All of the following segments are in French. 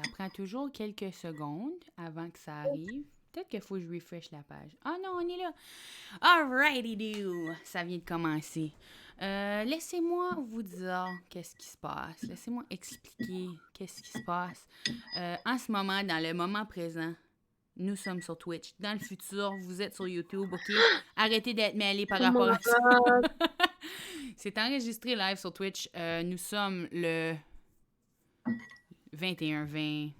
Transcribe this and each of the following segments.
Ça prend toujours quelques secondes avant que ça arrive. Peut-être qu'il faut que je refresh la page. Ah non, on est là. Alrighty do. Ça vient de commencer. Laissez-moi vous dire qu'est-ce qui se passe. Laissez-moi expliquer qu'est-ce qui se passe. En ce moment, dans le moment présent, nous sommes sur Twitch. Dans le futur, vous êtes sur YouTube, OK? Arrêtez d'être mêlés par Oh my rapport à ça. God. C'est enregistré live sur Twitch. Nous sommes le 21-20-04-17.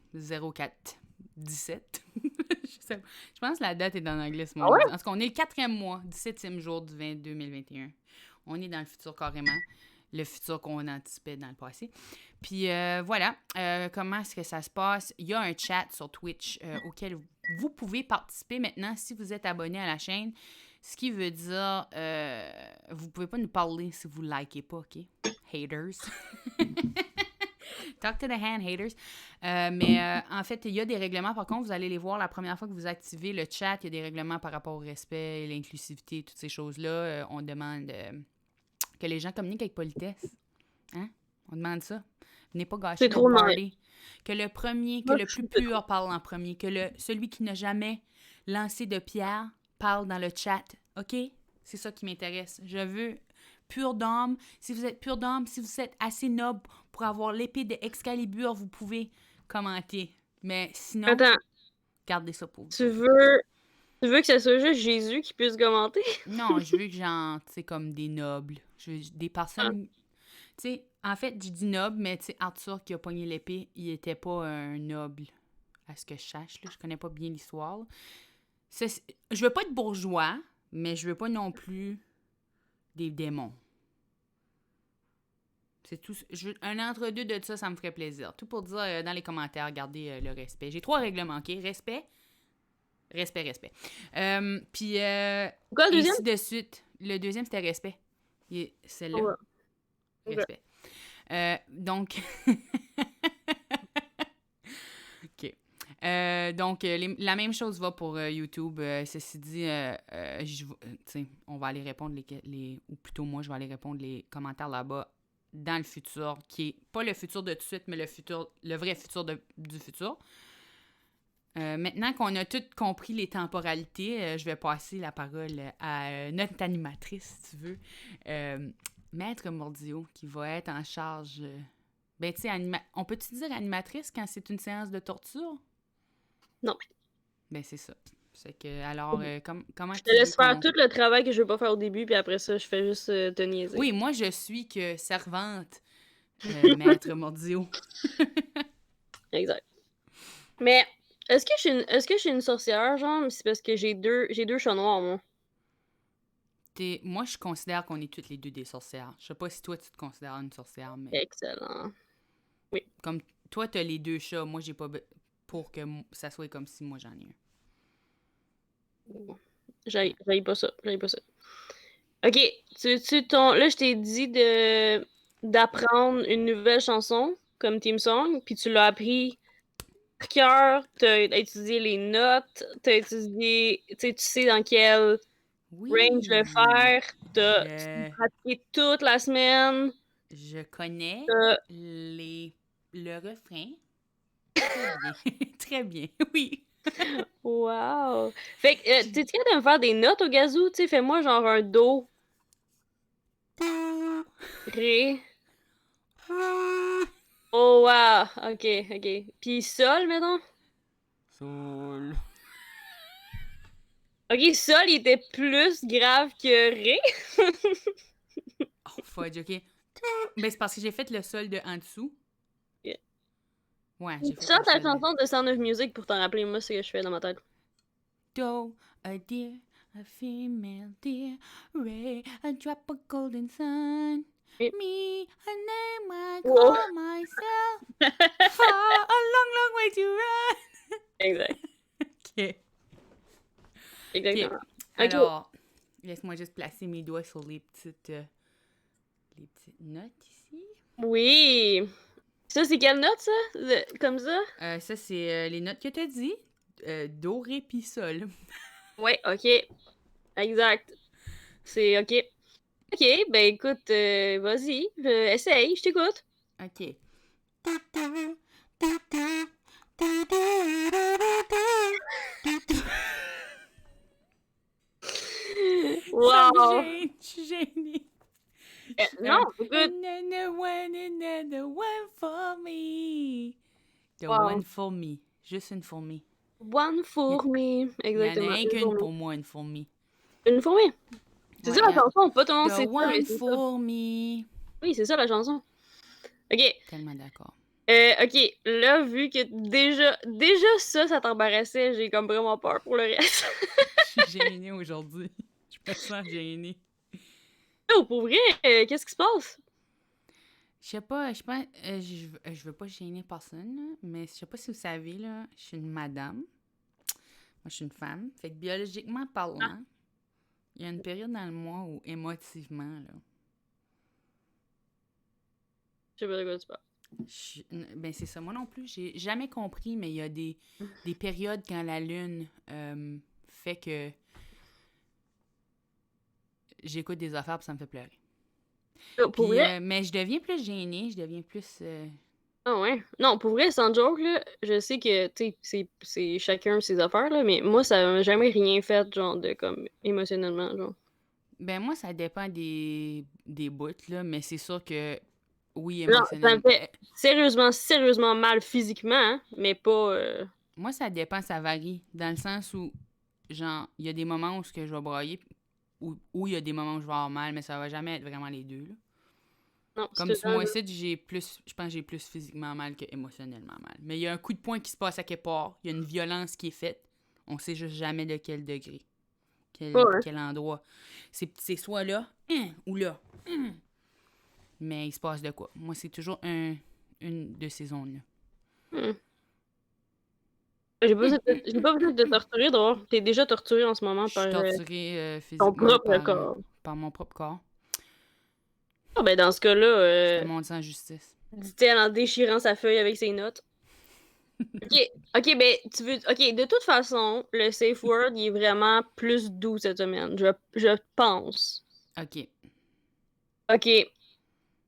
Je pense que la date est en anglais ce Ah moment. ouais? En tout cas, on est le 4e mois, 17e jour du 2021. On est dans le futur carrément. Le futur qu'on anticipait dans le passé. Puis voilà, comment est-ce que ça se passe? Il y a un chat sur Twitch auquel vous pouvez participer maintenant si vous êtes abonné à la chaîne. Ce qui veut dire, vous pouvez pas nous parler si vous likez pas, OK? Haters. Talk to the hand, haters. Mais en fait, il y a des règlements. Par contre, vous allez les voir la première fois que vous activez le chat. Il y a des règlements par rapport au respect, l'inclusivité, toutes ces choses-là. On demande que les gens communiquent avec politesse. Hein? On demande ça. Venez pas gâcher C'est notre trop nice. party. Que le premier, que Moi, le je plus trouve pur parle en premier. Que celui qui n'a jamais lancé de pierre parle dans le chat. OK? C'est ça qui m'intéresse. Je veux pur d'âme. Si vous êtes pur d'âme, si vous êtes assez noble pour avoir l'épée de Excalibur, vous pouvez commenter. Mais sinon, Attends, gardez ça pour vous. tu veux que ce soit juste Jésus qui puisse commenter? Non, je veux que genre, tu sais, comme des nobles. Je veux des Ah, personnes. Tu sais, en fait, je dis noble, mais tu sais, Arthur qui a pogné l'épée, il était pas un noble. À ce que je sache, là. Je connais pas bien l'histoire. Je veux pas être bourgeois, mais je veux pas non plus des démons. C'est tout. Un entre-deux de ça, ça me ferait plaisir. Tout pour dire dans les commentaires, gardez le respect. J'ai 3 règlements, OK? Respect, respect, respect. Puis, quoi, le deuxième? ainsi de suite. Le deuxième, c'était respect. Celle-là, Ouais. Ok. respect. Donc, OK. Donc, la même chose va pour YouTube. Ceci dit, on va aller répondre ou plutôt moi, je vais aller répondre les commentaires là-bas dans le futur, qui est pas le futur de tout de suite, mais le vrai futur du futur. Maintenant qu'on a tout compris les temporalités, je vais passer la parole à notre animatrice, si tu veux, Maître Mordio, qui va être en charge. Ben, tu sais, on peut-tu dire animatrice quand c'est une séance de torture? Non. Ben, c'est ça. C'est que, alors, comment Je te tu veux laisse faire qu'on... tout le travail que je veux pas faire au début, puis après ça, je fais juste te niaiser. Oui, moi, je suis que servante, Maître Mordio. Exact. Mais est-ce que je suis une sorcière, genre? C'est parce que j'ai deux chats noirs, moi. Moi, je considère qu'on est toutes les deux des sorcières. Je sais pas si toi, tu te considères une sorcière, mais... Excellent. Oui. Comme toi, t'as les 2 chats, moi, j'ai pas... Pour que ça soit comme si moi, j'en ai un. J'aille pas ça. J'aille pas ça. Ok, là, je t'ai dit d'apprendre une nouvelle chanson comme theme song, puis tu l'as appris par cœur, t'as étudié les notes, t'as étudié, tu sais dans quel range le Oui! faire, tu t'es pratiqué toute la semaine, Je connais t'as- le refrain très bien. Très bien, oui. Wow! Fait que, t'es capable de me faire des notes au gazou, tu sais, fais-moi genre un do, ré, oh wow! Ok, ok. Puis sol, mettons? Sol. Ok, sol, il était plus grave que ré. Oh, fudge, OK. Ben, c'est parce que j'ai fait le sol de en dessous. Yeah. Ouais, j'ai Tu fait le sors ta sol de... chanson de Sound of Music pour t'en rappeler, moi, c'est ce que je fais dans ma tête. Do, a deer, a female deer, ray, a drop of golden sun. Oui. Me, a name I Wow. call myself. Far, a long, long way to run. Exact. OK. Exactement. OK. Ok. Alors, laisse-moi juste placer mes doigts sur les petites notes ici. Oui. Ça, c'est quelle note, ça? Comme ça? Ça, c'est les notes que tu as dit. Do, ré, puis sol. Ouais, ok. Exact. C'est ok. Ok, ben écoute, vas-y, essaye, je t'écoute. OK. Wow! Je suis gênée. Non, écoute. Another one for me. The Wow. one for me. Juste une fourmi. One for me. Il y en a Exactement. rien Une qu'une fourmi. pour moi, une fourmi. Une fourmi. C'est Ouais, ça la chanson. Pas tout le monde The sait ça, mais one c'est ça. for me. Oui, c'est ça la chanson. Ok. Tellement d'accord. Ok, là, vu que déjà ça t'embarrassait, j'ai comme vraiment peur pour le reste. Je suis gênée aujourd'hui. Je me sens gênée. Oh, pour vrai, qu'est-ce qui se passe? Je sais pas, je veux pas gêner personne, là, mais je sais pas si vous savez, là, je suis une madame. Moi, je suis une femme. Fait que biologiquement parlant, il y a une période dans le mois où émotivement, là, Je sais pas de quoi tu parles. ben c'est ça, moi non plus, j'ai jamais compris, mais il y a des périodes quand la lune fait que j'écoute des affaires et ça me fait pleurer. Pour Puis, vrai? mais je deviens plus gênée, je deviens plus... Ah ouais. Non, pour vrai, sans joke, là, je sais que, tu sais, c'est chacun ses affaires, là, mais moi, ça m'a jamais rien fait, genre, de, comme, émotionnellement, genre. Ben moi, ça dépend des bouts, là, mais c'est sûr que, oui, Non, ça me émotionnellement... fait sérieusement mal physiquement, hein, mais pas... Moi, ça dépend, ça varie, dans le sens où, genre, il y a des moments où ce que je vais brailler, ou il y a des moments où je vais avoir mal, mais ça va jamais être vraiment les deux, là. Non, c'est Comme tout si le moi, temps... ici, je pense que j'ai plus physiquement mal que émotionnellement mal. Mais il y a un coup de poing qui se passe à quelque part, il y a une violence qui est faite, on sait juste jamais de quel degré, Ouais. quel endroit. C'est soit là, ou là. Mais il se passe de quoi? Moi, c'est toujours une de ces zones-là. Hmm. J'ai pas besoin de te torturer, d'abord. T'es déjà torturé en ce moment Je par suis torturée ton physiquement propre corps. par mon propre corps. Ah ben, dans ce cas-là, C'est un monde sans justice. dit-elle en déchirant sa feuille avec ses notes. Ok, ben, tu veux... Ok, de toute façon, le safe word, il est vraiment plus doux cette semaine. Je pense. OK. Ok, Dans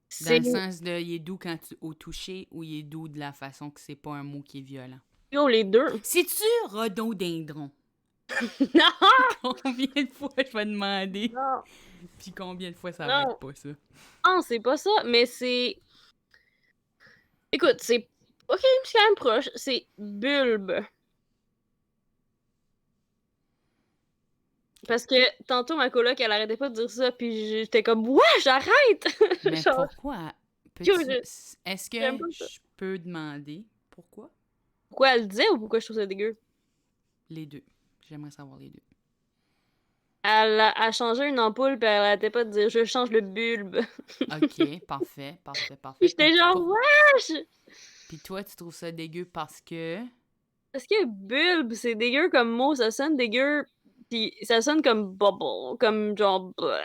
c'est... le sens de il est doux quand au toucher ou il est doux de la façon que c'est pas un mot qui est violent. Yo, les deux. C'est-tu rhododendron? Non! Combien de fois je vais demander? Non! Puis combien de fois ça va être Non! pas ça? Non, c'est pas ça, mais c'est... Écoute, c'est... Ok, c'est quand même proche. C'est bulbe. Parce que tantôt, ma coloc, elle arrêtait pas de dire ça, puis j'étais comme, ouais, j'arrête! Mais Genre, pourquoi? yo, Est-ce j'aime que pas ça. je peux demander pourquoi? Pourquoi elle le disait ou pourquoi je trouve ça dégueu? Les deux. J'aimerais savoir les deux. Elle a changé une ampoule, puis elle arrêtait pas de dire, je change le bulbe. OK, parfait. Puis j'étais genre, wesh! Puis toi, tu trouves ça dégueu parce que... Parce que bulbe, c'est dégueu comme mot, ça sonne dégueu, puis ça sonne comme bubble, comme genre... bleh.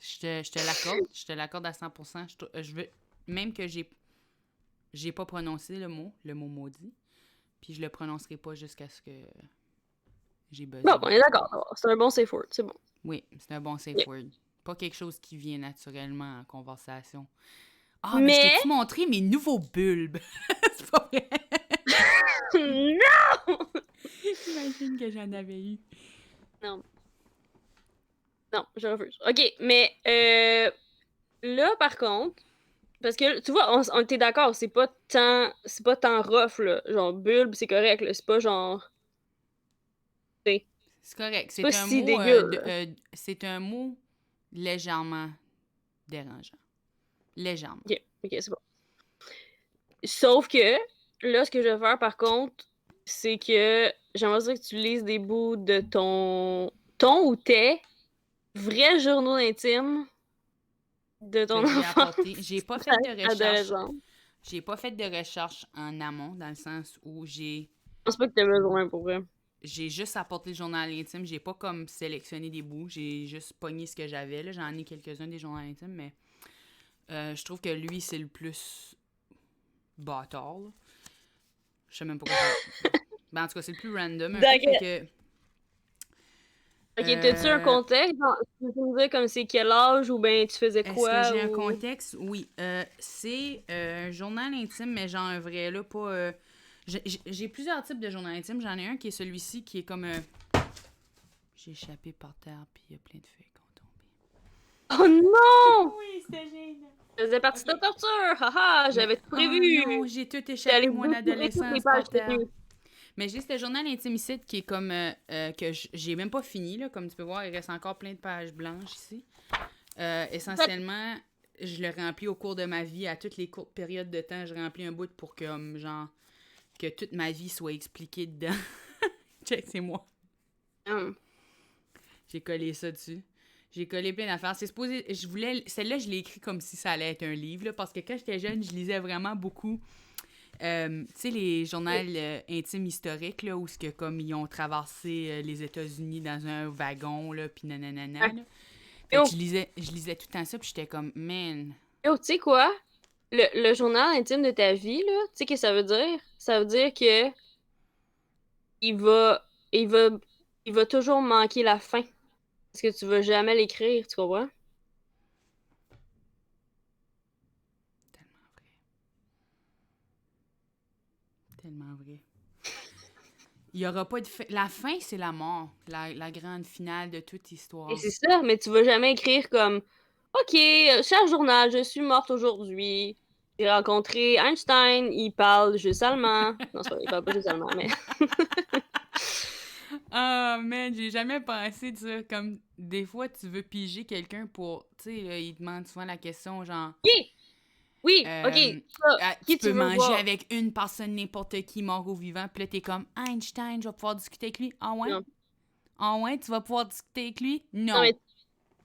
Je te l'accorde à 100%. Je veux, même que j'ai pas prononcé le mot maudit, puis je le prononcerai pas jusqu'à ce que j'ai Bon, besoin. on est d'accord, c'est un bon safe word, c'est bon. Oui, c'est un bon safe Yeah. word. Pas quelque chose qui vient naturellement en conversation. Ah, ben je Mais... t'ai-tu montré mes nouveaux bulbes? C'est pas vrai? Non! J'imagine que j'en avais eu. Non. Non, je refuse. Ok, mais là, par contre, parce que tu vois, on était d'accord, c'est pas tant rough, là. Genre, bulbe, c'est correct, là. C'est pas genre. C'est C'est correct. pas si dégueu, là. C'est un mot légèrement dérangeant. Légèrement. Ok, c'est bon. Sauf que, là, ce que je vais faire, par contre, c'est que j'aimerais dire que tu lises des bouts de ton ou tes vrais journaux intimes de ton Que j'ai enfance. apporté. J'ai pas fait de recherche. Adolescent. J'ai pas fait de recherche en amont, dans le sens où Je pense pas que t'as besoin pour vrai. j'ai juste apporté le journal intime. J'ai pas comme sélectionné des bouts. J'ai juste pogné ce que j'avais. Là, j'en ai quelques-uns des journaux intimes, mais je trouve que lui, c'est le plus bâtard. Là. Je sais même pas quoi faire. Ben, en tout cas, c'est le plus random. Un peu, fait que... Ok, t'as-tu un contexte? Genre, tu peux me dire comme c'est quel âge ou ben tu faisais Est-ce quoi? que j'ai un ou... contexte? Oui. C'est un journal intime, mais genre un vrai, là, pas... j'ai plusieurs types de journal intime. J'en ai un qui est celui-ci, qui est comme... J'ai échappé par terre, puis il y a plein de feuilles qui ont tombé. Oh non! Oui, c'était gênant. Ça faisait partie de Ok. ta torture! Haha, j'avais tout Oh prévu! non, j'ai tout J'allais échappé, mon déchirer toutes les adolescence pages par terre. tenues. Mais j'ai ce journal intimicide qui est comme que j'ai même pas fini, là. Comme tu peux voir, il reste encore plein de pages blanches ici. Essentiellement, je le remplis au cours de ma vie, à toutes les courtes périodes de temps, je remplis un bout pour que, genre, que toute ma vie soit expliquée dedans. Check, c'est moi. J'ai collé ça dessus. J'ai collé plein d'affaires. C'est supposé. Celle-là, je l'ai écrit comme si ça allait être un livre, là, parce que quand j'étais jeune, je lisais vraiment beaucoup. Tu sais, les journaux intimes historiques, là, où ce que, comme ils ont traversé les États-Unis dans un wagon, là, pis nanana, là. Fait que je lisais tout le temps ça, puis j'étais comme, man. Yo, tu sais quoi? Le journal intime de ta vie, là, tu sais ce que ça veut dire? Ça veut dire que il va, il va, il va toujours manquer la fin. Parce que tu vas jamais l'écrire, tu comprends? Tellement vrai. Tellement vrai. Il y aura pas de fin. La fin, c'est la mort. La grande finale de toute histoire. Et c'est ça, mais tu vas jamais écrire comme OK, cher journal, je suis morte aujourd'hui. J'ai rencontré Einstein, il parle juste allemand. Non, c'est pas, il parle pas juste allemand, mais. Ah, man, j'ai jamais pensé de ça. Comme, des fois, tu veux piger quelqu'un pour. Tu sais, là, il demande souvent la question, genre. Oui, oui, OK. Ça, Tu qui tu peux veux manger voir? avec une personne, n'importe qui, mort ou vivant, puis là, t'es comme Einstein, je vais pouvoir discuter avec lui. Ah ouais? Non. Ah ouais, tu vas pouvoir discuter avec lui? Non, Non. mais,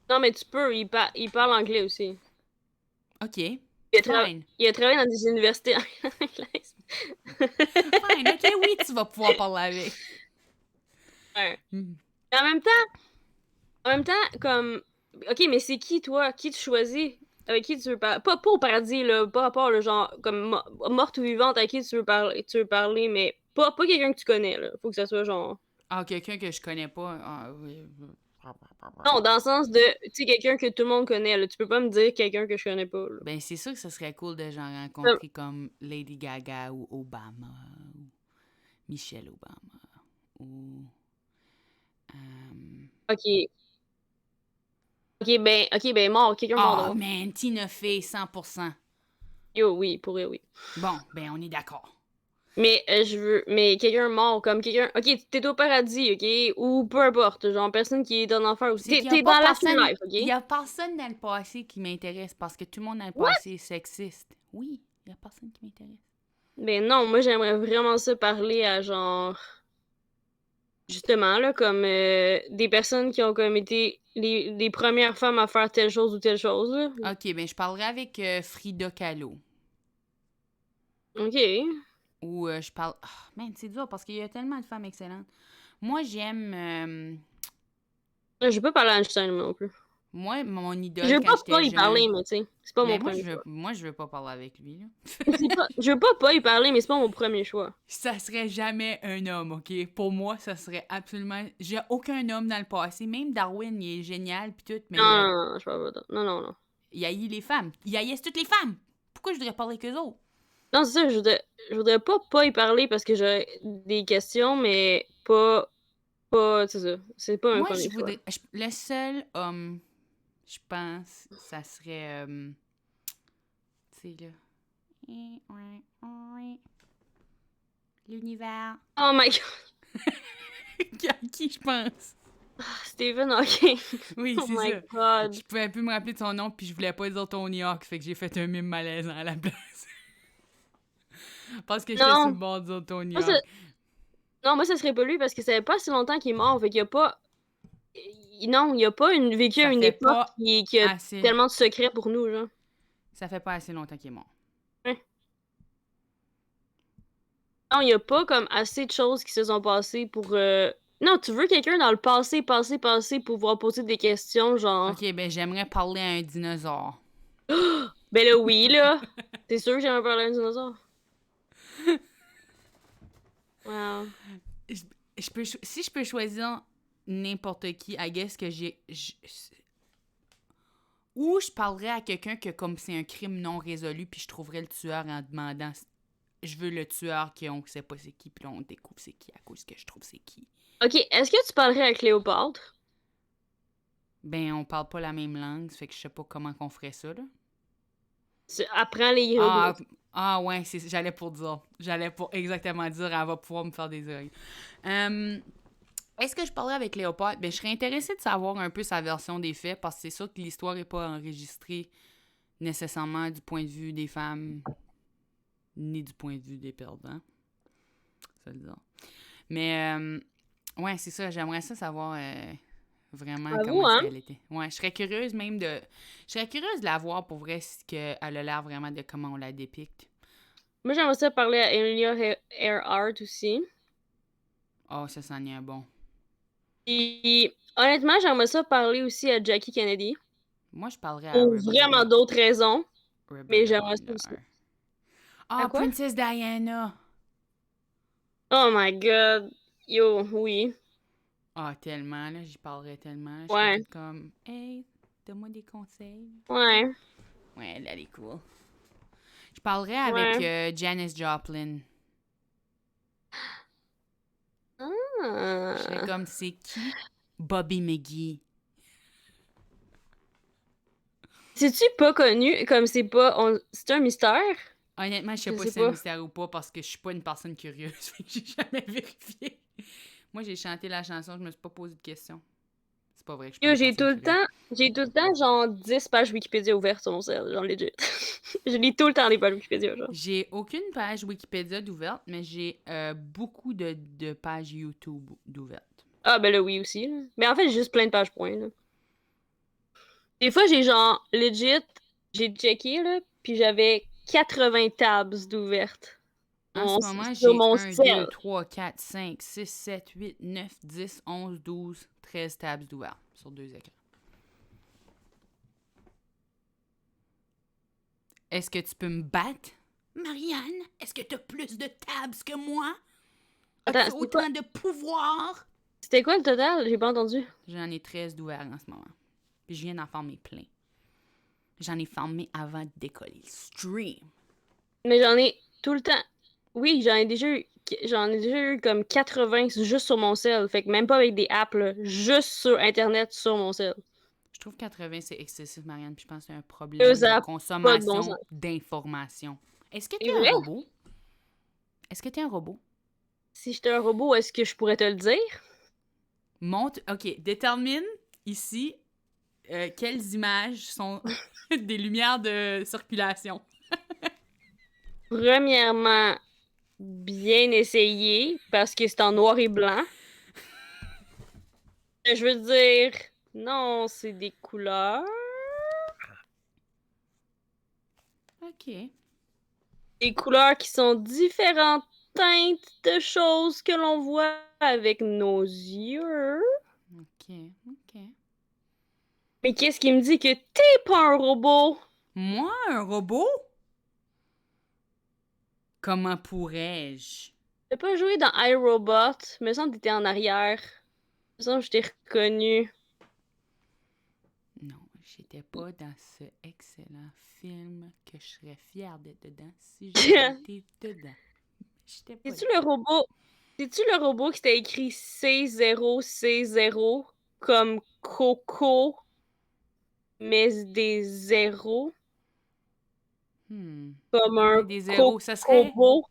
non, mais tu peux, il parle anglais aussi. OK. Il a, Fine. il a travaillé dans des universités anglaises. Fine. OK, oui, tu vas pouvoir parler avec. Ouais. Hmm. En même temps, comme. OK, mais c'est qui, toi? Qui tu choisis? Avec qui tu veux parler? Pas au paradis, là, pas rapport, le genre, comme morte ou vivante, à qui tu veux parler, mais pas quelqu'un que tu connais, là. Faut que ça soit genre. Ah, quelqu'un que je connais pas. Ah, oui. Non, dans le sens de, tu sais, quelqu'un que tout le monde connaît, là. Tu peux pas me dire quelqu'un que je connais pas, là. Ben, c'est sûr que ce serait cool de genre rencontrer comme Lady Gaga ou Obama ou Michelle Obama ou. OK. OK, ben, mort, quelqu'un mort Oh d'abord. man, Tina Fey, 100%. Yo, oui, pour vrai, oui. Bon, ben, on est d'accord. Mais mais quelqu'un mort, comme quelqu'un, OK, t'es au paradis, OK, ou peu importe, genre, personne qui est en enfer aussi. C'est qu'il y a T'es pas dans personne. l'afterlife, Il y OK? a personne dans le passé qui m'intéresse parce que tout le monde dans le What? passé est sexiste. Oui, il y a personne qui m'intéresse. Ben non, moi, j'aimerais vraiment ça parler à, genre, justement, là, comme des personnes qui ont comme été les premières femmes à faire telle chose ou telle chose, là. Ok, ben, je parlerai avec Frida Kahlo. OK. Ou je parle. Ah, man, c'est dur parce qu'il y a tellement de femmes excellentes. Moi, j'aime. Je vais pas parler à Einstein, moi, non plus. Moi, mon Je idole veux quand pas j'étais y parler, jeune. mais tu sais, c'est pas mon Mais premier choix. moi, je veux pas parler avec lui, là. Je veux pas y parler, mais c'est pas mon premier choix. Ça serait jamais un homme, OK? Pour moi, ça serait absolument... J'ai aucun homme dans le passé. Même Darwin, il est génial, pis tout, mais Non, je parle pas de... Non. il haït les femmes. Il haïsse toutes les femmes. Pourquoi je devrais parler avec eux autres? Non, c'est ça, je voudrais pas y parler parce que j'aurais des questions, mais pas, c'est ça. C'est pas un Moi, je premier choix. voudrais... le seul homme, je pense, ça serait... tu sais, là... L'univers. Oh my god, À qui je pense? Stephen Hawking. Oui, Oh c'est my ça. god. Je pouvais plus me rappeler de son nom, puis je voulais pas dire Tony Hawk, fait que j'ai fait un mime malaisant à la place. Parce que j'étais sur le Non, bord de dire Tony moi ça, Hawk. non, moi ça serait pas lui parce que ça fait pas si longtemps qu'il est mort, fait qu'il y a pas, non, il a pas vécu à Ça une fait époque pas qui a assez... tellement de secrets pour nous, genre. Ça fait pas assez longtemps qu'il est mort. Ouais. Non, il y a pas comme assez de choses qui se sont passées pour. Non, tu veux quelqu'un dans le passé pour pouvoir poser des questions, genre. Ok, ben j'aimerais parler à un dinosaure. Ben là, oui, là. T'es sûr que j'aimerais parler à un dinosaure? Wow. Si je peux choisir n'importe qui, I guess que ou je parlerais à quelqu'un que comme c'est un crime non résolu, puis je trouverais le tueur en demandant... je veux le tueur qu'on sait pas c'est qui, puis là, on découvre c'est qui à cause que je trouve c'est qui. Ok, est-ce que tu parlerais à Cléopâtre? Ben, on parle pas la même langue, ça fait que je sais pas comment qu'on ferait ça, là. Tu apprends les hiéroglyphes. Ouais, j'allais pour dire. J'allais pour exactement dire, elle va pouvoir me faire des oreilles. Est-ce que je parlerais avec Léopold? Ben, je serais intéressée de savoir un peu sa version des faits, parce que c'est sûr que l'histoire n'est pas enregistrée nécessairement du point de vue des femmes, ni du point de vue des perdants. Ça le dire. Mais, ouais, c'est ça. J'aimerais ça savoir vraiment Bravo, comment est-ce hein? qu'elle était. Ouais, je serais curieuse même de... Je serais curieuse de la voir pour vrai, si qu'elle a l'air vraiment de comment on la dépicte. Moi, j'aimerais ça parler à Emilia Earhart aussi. Oh, ça s'en est un bon. Et honnêtement, j'aimerais ça parler aussi à Jackie Kennedy. Moi, je parlerais à Pour Rebecca. vraiment d'autres raisons. Mais j'aimerais ça Gardner. aussi. Ah, À quoi? Princess Diana! Oh my god. Yo, oui. Ah, tellement, là, j'y parlerais tellement. Je serais Ouais. toute comme, hey, donne-moi des conseils. Ouais. Ouais, elle est cool. Je parlerais avec Ouais. Janis Joplin. Je serais Ah. comme, c'est qui? Bobby McGee. C'est-tu pas connu? Comme c'est pas. C'est un mystère? Honnêtement, je sais Je pas sais si c'est un pas. mystère ou pas parce que je suis pas une personne curieuse. Fait que j'ai jamais vérifié. Moi, j'ai chanté la chanson, je me suis pas posé de questions. C'est pas vrai que je suis pas Yo, une personne curieuse. j'ai tout le temps, genre, 10 pages Wikipédia ouvertes sur mon cell, genre, legit. Je lis tout le temps les pages Wikipédia, genre. J'ai aucune page Wikipédia d'ouverte, mais j'ai beaucoup de pages YouTube d'ouvertes. Ah, ben là, oui, aussi, là. Mais en fait, j'ai juste plein de pages points, là. Des fois, j'ai genre, legit, j'ai checké, là, puis j'avais 80 tabs d'ouvertes En ce moment, sur j'ai mon 1, 2, cell. 3, 4, 5, 6, 7, 8, 9, 10, 11, 12, 13 tabs d'ouvertes sur 2 écrans. Est-ce que tu peux me battre? Marianne, est-ce que tu as plus de tabs que moi? Attends, As-tu autant de pouvoir? c'était quoi le total? J'ai pas entendu. J'en ai 13 d'ouverts en ce moment. Puis je viens d'en farmer plein. J'en ai farmé avant de décoller le stream. Mais j'en ai tout le temps. Oui, j'en ai déjà eu comme 80 juste sur mon cell. Fait que même pas avec des apps, là, juste sur Internet sur mon cell. Je trouve 80, c'est excessif, Marianne. Puis je pense que c'est un problème Ça de a pas de bon consommation sens. d'informations. Est-ce que tu C'est es un vrai? robot? Est-ce que tu es un robot? Si j'étais un robot, est-ce que je pourrais te le dire? Monte. OK, détermine ici quelles images sont des lumières de circulation. Premièrement, bien essayé, parce que c'est en noir et blanc. Je veux dire, non, c'est des couleurs. OK. Des couleurs qui sont différentes teintes de choses que l'on voit avec nos yeux. OK. OK. Mais qu'est-ce qui me dit que t'es pas un robot? Moi, un robot? Comment pourrais-je? T'as pas joué dans iRobot? Me semble que t'étais en arrière. Me semble que je t'ai reconnu. Non, j'étais pas dans ce excellent film que je serais fière d'être dedans si j'avais été dedans. J'étais pas C'est-tu dedans. le robot? C'est-tu le robot qui t'a écrit C0C0 comme Coco, mais des zéros? Comme Ouais, un des zéros. cocobo?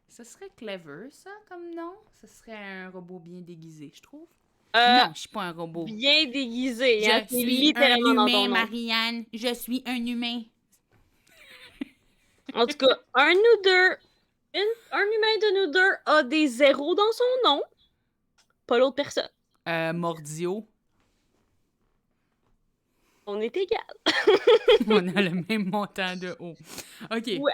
Ça serait clever, ça, comme nom. Ça serait un robot bien déguisé, je trouve. Euh, Non, je suis pas un robot. bien déguisé, hein? Je C'est suis un littéralement dans ton humain, nom. Marianne. Je suis un humain. En tout cas, un ou deux, un humain de nous deux a des zéros dans son nom, pas l'autre personne. Mordio. On est égal. On a le même montant de haut. OK. Ouais.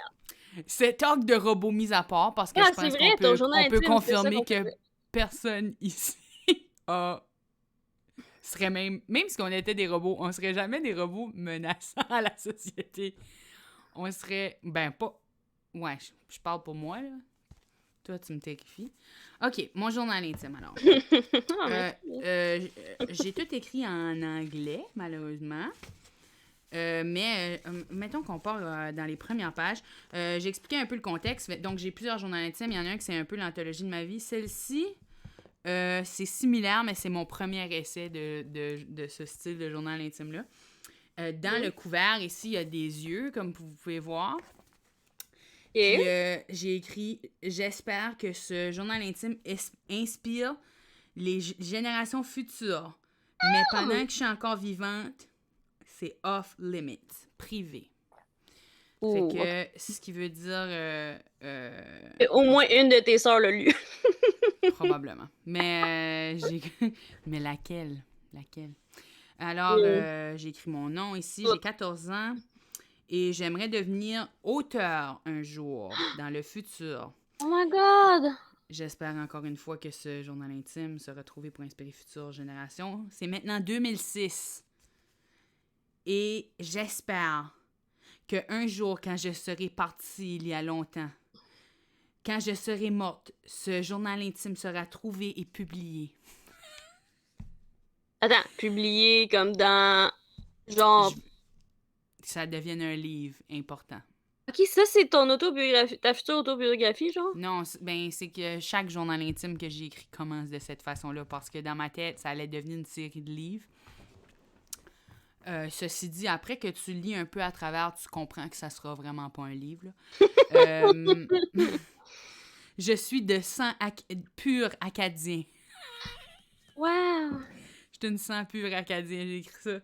C'est talk de robot mis à part, parce que Ah, je c'est pense vrai, ton journal on peut intime, c'est ça confirmer qu'on que faisait. personne ici serait même si on était des robots, on serait jamais des robots menaçants à la société. On serait, ben pas, ouais, je parle pour moi, là. Toi, tu me terrifies. OK, mon journal intime, alors. Ah, merci. J'ai tout écrit en anglais, malheureusement. Mettons qu'on part dans les premières pages. J'ai expliqué un peu le contexte. Donc, j'ai plusieurs journaux intimes. Il y en a un qui c'est un peu l'anthologie de ma vie. Celle-ci, c'est similaire, mais c'est mon premier essai de ce style de journal intime-là. Dans le couvert, ici, il y a des yeux, comme vous pouvez voir. Puis j'ai écrit « J'espère que ce journal intime inspire les générations futures. Mais pendant que je suis encore vivante, c'est off-limit, privé. » Fait que, ce qui veut dire... Au moins une de tes sœurs l'a lu. Probablement. Mais mais laquelle? Alors, j'ai écrit mon nom ici. J'ai 14 ans et j'aimerais devenir auteur un jour, dans le futur. Oh my God! J'espère encore une fois que ce journal intime sera trouvé pour inspirer futures générations. C'est maintenant 2006. Et j'espère qu'un jour, quand je serai partie il y a longtemps, quand je serai morte, ce journal intime sera trouvé et publié. Attends, publié comme dans... genre... Que ça devienne un livre important. Ok, ça c'est ton autobiographie, ta future autobiographie, genre? Non, c'est que chaque journal intime que j'ai écrit commence de cette façon-là, parce que dans ma tête, ça allait devenir une série de livres. Ceci dit, après que tu lis un peu à travers, tu comprends que ça sera vraiment pas un livre. Je suis de sang pur acadien. Wow! Je suis une sang pur acadien, j'ai écrit ça.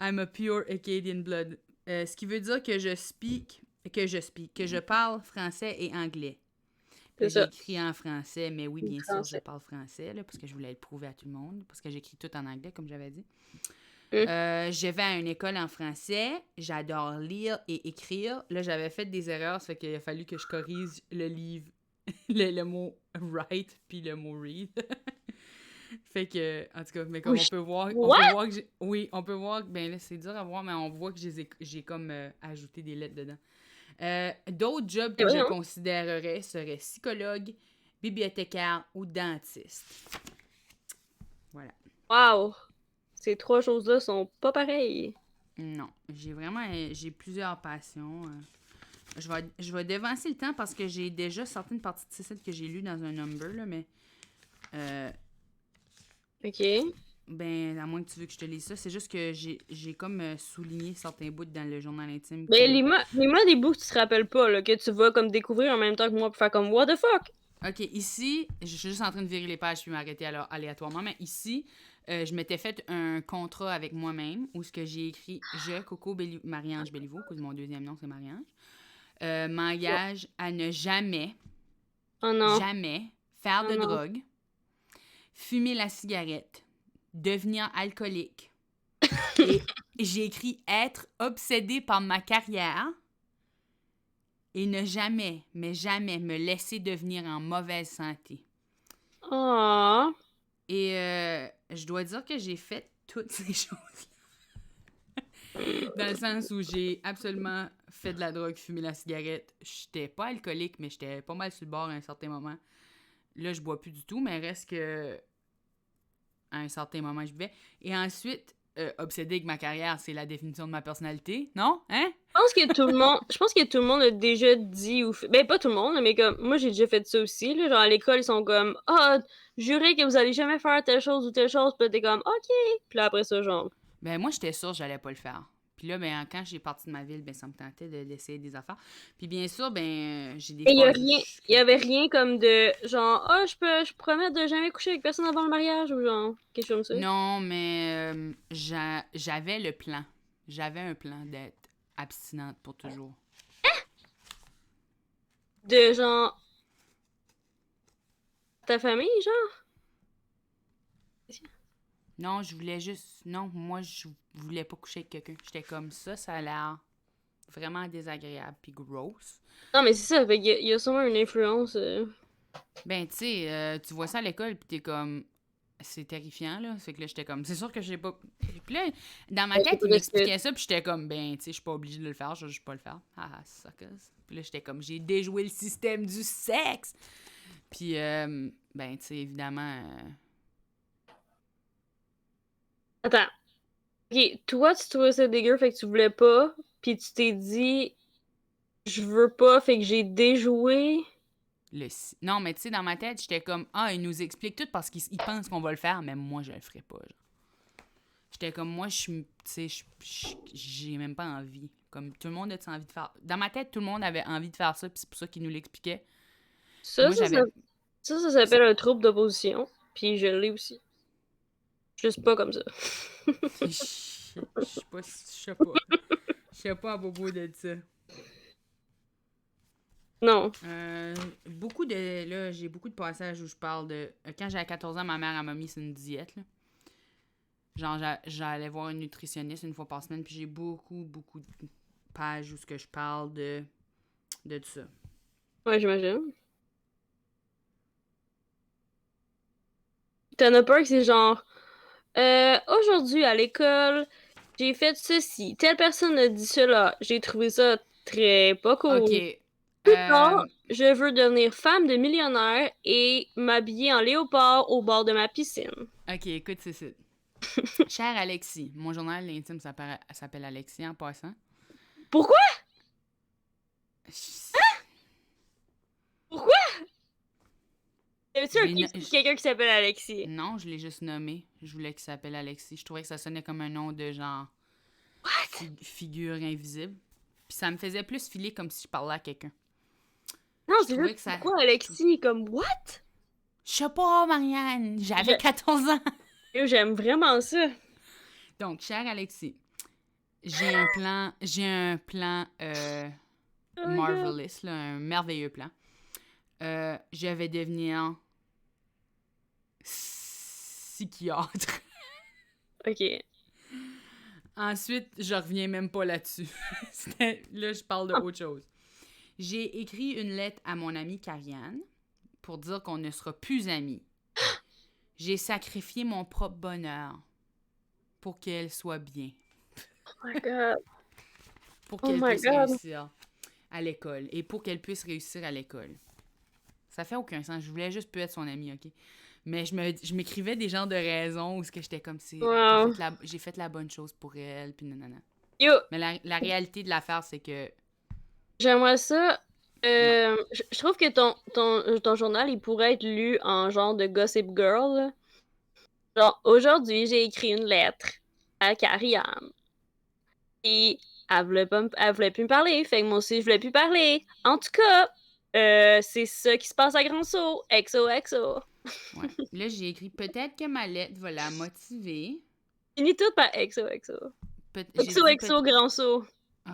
I'm a pure Acadian blood. Ce qui veut dire que je parle français et anglais. J'ai écrit en français, mais oui, bien sûr, je parle français, là, parce que je voulais le prouver à tout le monde, parce que j'écris tout en anglais, comme j'avais dit. Je vais à une école en français, j'adore lire et écrire. Là, j'avais fait des erreurs, ça fait qu'il a fallu que je corrige le livre, le mot « write » puis le mot « read ». Fait que, en tout cas, mais comme on peut voir que on peut voir que, ben là, c'est dur à voir, mais on voit que j'ai comme ajouté des lettres dedans. D'autres jobs que je considérerais seraient psychologue, bibliothécaire ou dentiste. Voilà. Wow! Ces trois choses-là sont pas pareilles. Non, j'ai plusieurs passions. Je vais devancer le temps parce que j'ai déjà certaines parties de ces sites que j'ai lues dans un number, là, mais... OK. Ben, à moins que tu veux que je te lise ça, c'est juste que j'ai comme souligné certains bouts dans le journal intime. Ben, lis-moi des bouts que tu te rappelles pas, là, que tu vas comme découvrir en même temps que moi pour faire comme « What the fuck? » OK, ici, je suis juste en train de virer les pages puis m'arrêter aléatoirement, mais ici, je m'étais fait un contrat avec moi-même où ce que j'ai écrit « Je, Coco Marie-Ange Béliveau », que mon deuxième nom, c'est Marie-Ange, m'engage à ne jamais faire de drogue, fumer la cigarette, devenir alcoolique. Et j'ai écrit « Être obsédé par ma carrière ». Et ne jamais, mais jamais me laisser devenir en mauvaise santé. Oh. Et je dois dire que j'ai fait toutes ces choses-là. Dans le sens où j'ai absolument fait de la drogue, fumé la cigarette. J'étais pas alcoolique, mais j'étais pas mal sur le bord à un certain moment. Là, je bois plus du tout, mais reste que à un certain moment, je buvais. Et ensuite, obsédé avec ma carrière, c'est la définition de ma personnalité, non? Hein? Je pense que tout le monde a déjà dit ou fait... Ben, pas tout le monde, mais comme... Moi, j'ai déjà fait ça aussi, là. Genre, à l'école, ils sont comme « Ah, jurez que vous allez jamais faire telle chose ou telle chose. » Puis là, t'es comme « OK. » Puis là, après ça, genre... Ben, moi, j'étais sûre que j'allais pas le faire. Puis là, ben, quand j'ai parti de ma ville, ben, ça me tentait d'essayer des affaires. Puis bien sûr, ben, j'ai des fois... Il y avait rien comme de genre « Ah, je promets de jamais coucher avec personne avant le mariage. » ou genre, quelque chose comme ça. Non, mais j'avais le plan. J'avais un plan d'être abstinente pour toujours. De genre... Ta famille, genre? Non, je voulais juste... Non, moi, je voulais pas coucher avec quelqu'un. J'étais comme ça a l'air vraiment désagréable puis gross. Non, mais c'est ça, il y a sûrement une influence... Ben, tu sais, tu vois ça à l'école puis t'es comme... C'est terrifiant, là. C'est que là, j'étais comme... C'est sûr que j'ai pas... Puis là, dans ma tête, il m'expliquait ça puis j'étais comme... Ben, tu sais, je suis pas obligée de le faire. Je vais juste pas le faire. Ah, suckers. Puis là, j'étais comme... J'ai déjoué le système du sexe! Puis, ben, tu sais, évidemment... Attends. Ok, toi, tu trouvais ça dégueu, fait que tu voulais pas, puis tu t'es dit, je veux pas, fait que j'ai déjoué. Non, mais tu sais, dans ma tête, j'étais comme, ah, il nous explique tout parce qu'il pense qu'on va le faire, mais moi, je le ferai pas. Genre. J'étais comme, moi, je suis, tu sais, j'ai même pas envie. Comme, tout le monde a envie de faire. Dans ma tête, tout le monde avait envie de faire ça, puis c'est pour ça qu'il nous l'expliquait. Puis Ça, moi, ça, ça, j'avais. ça ça- s'appelle un trouble d'opposition, puis je l'ai aussi. Juste pas comme ça. Je sais pas, je sais pas. Je sais pas à propos de ça. Non. Beaucoup de. Là, j'ai beaucoup de passages où je parle de. Quand j'avais 14 ans, ma mère, elle m'a mis sur une diète, là. Genre, j'allais voir une nutritionniste une fois par semaine, puis j'ai beaucoup de pages où ce que je parle de tout ça. Ouais, j'imagine. T'en as peur que c'est genre, aujourd'hui à l'école, j'ai fait ceci. Telle personne a dit cela. J'ai trouvé ça très pas Ok. cool. Plus tard, je veux devenir femme de millionnaire et m'habiller en léopard au bord de ma piscine. Ok, écoute, c'est ça. Cher Alexis, mon journal intime s'appelle Alexis en passant. Pourquoi? Pourquoi? Y avait-tu Je un l'ai kiff no- sur quelqu'un qui s'appelle Alexis? Non, je l'ai juste nommé. Je voulais qu'il s'appelle Alexis. Je trouvais que ça sonnait comme un nom de genre What? figure invisible. Puis ça me faisait plus filer comme si je parlais à quelqu'un. Non, Je c'est trouvais juste que ça. pourquoi Alexis? Comme, what? Je sais pas, Marianne. J'avais Je- 14 ans. J'aime vraiment ça. Donc, cher Alexis, j'ai un plan Oh my god. marvelous, là, un merveilleux plan. Je vais devenir psychiatre. Ok. Ensuite, je reviens même pas là-dessus. Là, je parle de autre chose. J'ai écrit une lettre à mon amie Karianne pour dire qu'on ne sera plus amis. J'ai sacrifié mon propre bonheur pour qu'elle soit bien, Oh my god. pour Oh qu'elle my puisse god. réussir à l'école et pour qu'elle puisse réussir à l'école. Ça fait aucun sens. Je voulais juste plus être son amie, OK? Mais je m'écrivais des genres de raisons où ce que j'étais comme si Wow. j'ai fait la bonne chose pour elle, puis nanana. Yo, Mais la réalité de l'affaire, c'est que j'aimerais ça. non. Je trouve que ton journal, il pourrait être lu en genre de Gossip Girl, là. Genre, aujourd'hui, j'ai écrit une lettre à Carrie-Anne. Puis, elle voulait plus me parler. Fait que moi aussi, je voulais plus parler. En tout cas, c'est ça qui se passe à Grand Saut. XOXO. Ouais. Là, j'ai écrit peut-être que ma lettre va la motiver. Finis tout par XOXO. J'ai dit XOXO, peut-être. Grand Saut. Oh,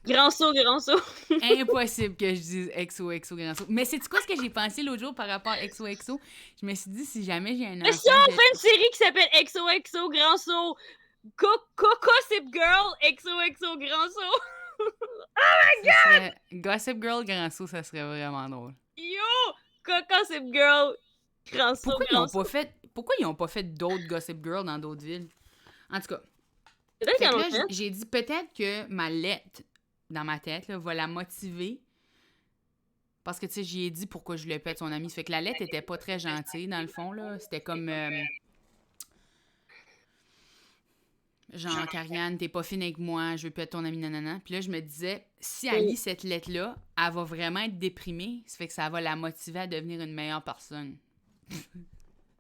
Grand Saut, Grand Saut. impossible que je dise XOXO grand saut. Mais c'est quoi ce que j'ai pensé l'autre jour par rapport à XOXO? Je me suis dit, si jamais j'ai un Mais si enfant, on fait une série qui s'appelle XOXO, Grand Saut. Gossip Girl, XOXO, Grand Saut. Gossip Girl grand saut, ça serait vraiment drôle. Yo! Gossip Girl, Grand Saut, Pourquoi ils Grand ont pas Saut. fait pourquoi ils ont pas fait d'autres Gossip Girl dans d'autres villes? En tout cas, Peut-être fait qu'ils que en ont là, fait. j'ai dit peut-être que ma lettre dans ma tête là, va la motiver. Parce que, tu sais, j'y ai dit pourquoi je voulais pas être son amie. Ça fait que la lettre était pas très gentille, dans le fond, là. C'était comme, genre, Karianne, t'es pas fine avec moi, je veux pas être ton amie, nanana. Puis là, je me disais, si elle lit cette lettre-là, elle va vraiment être déprimée. Ça fait que ça va la motiver à devenir une meilleure personne.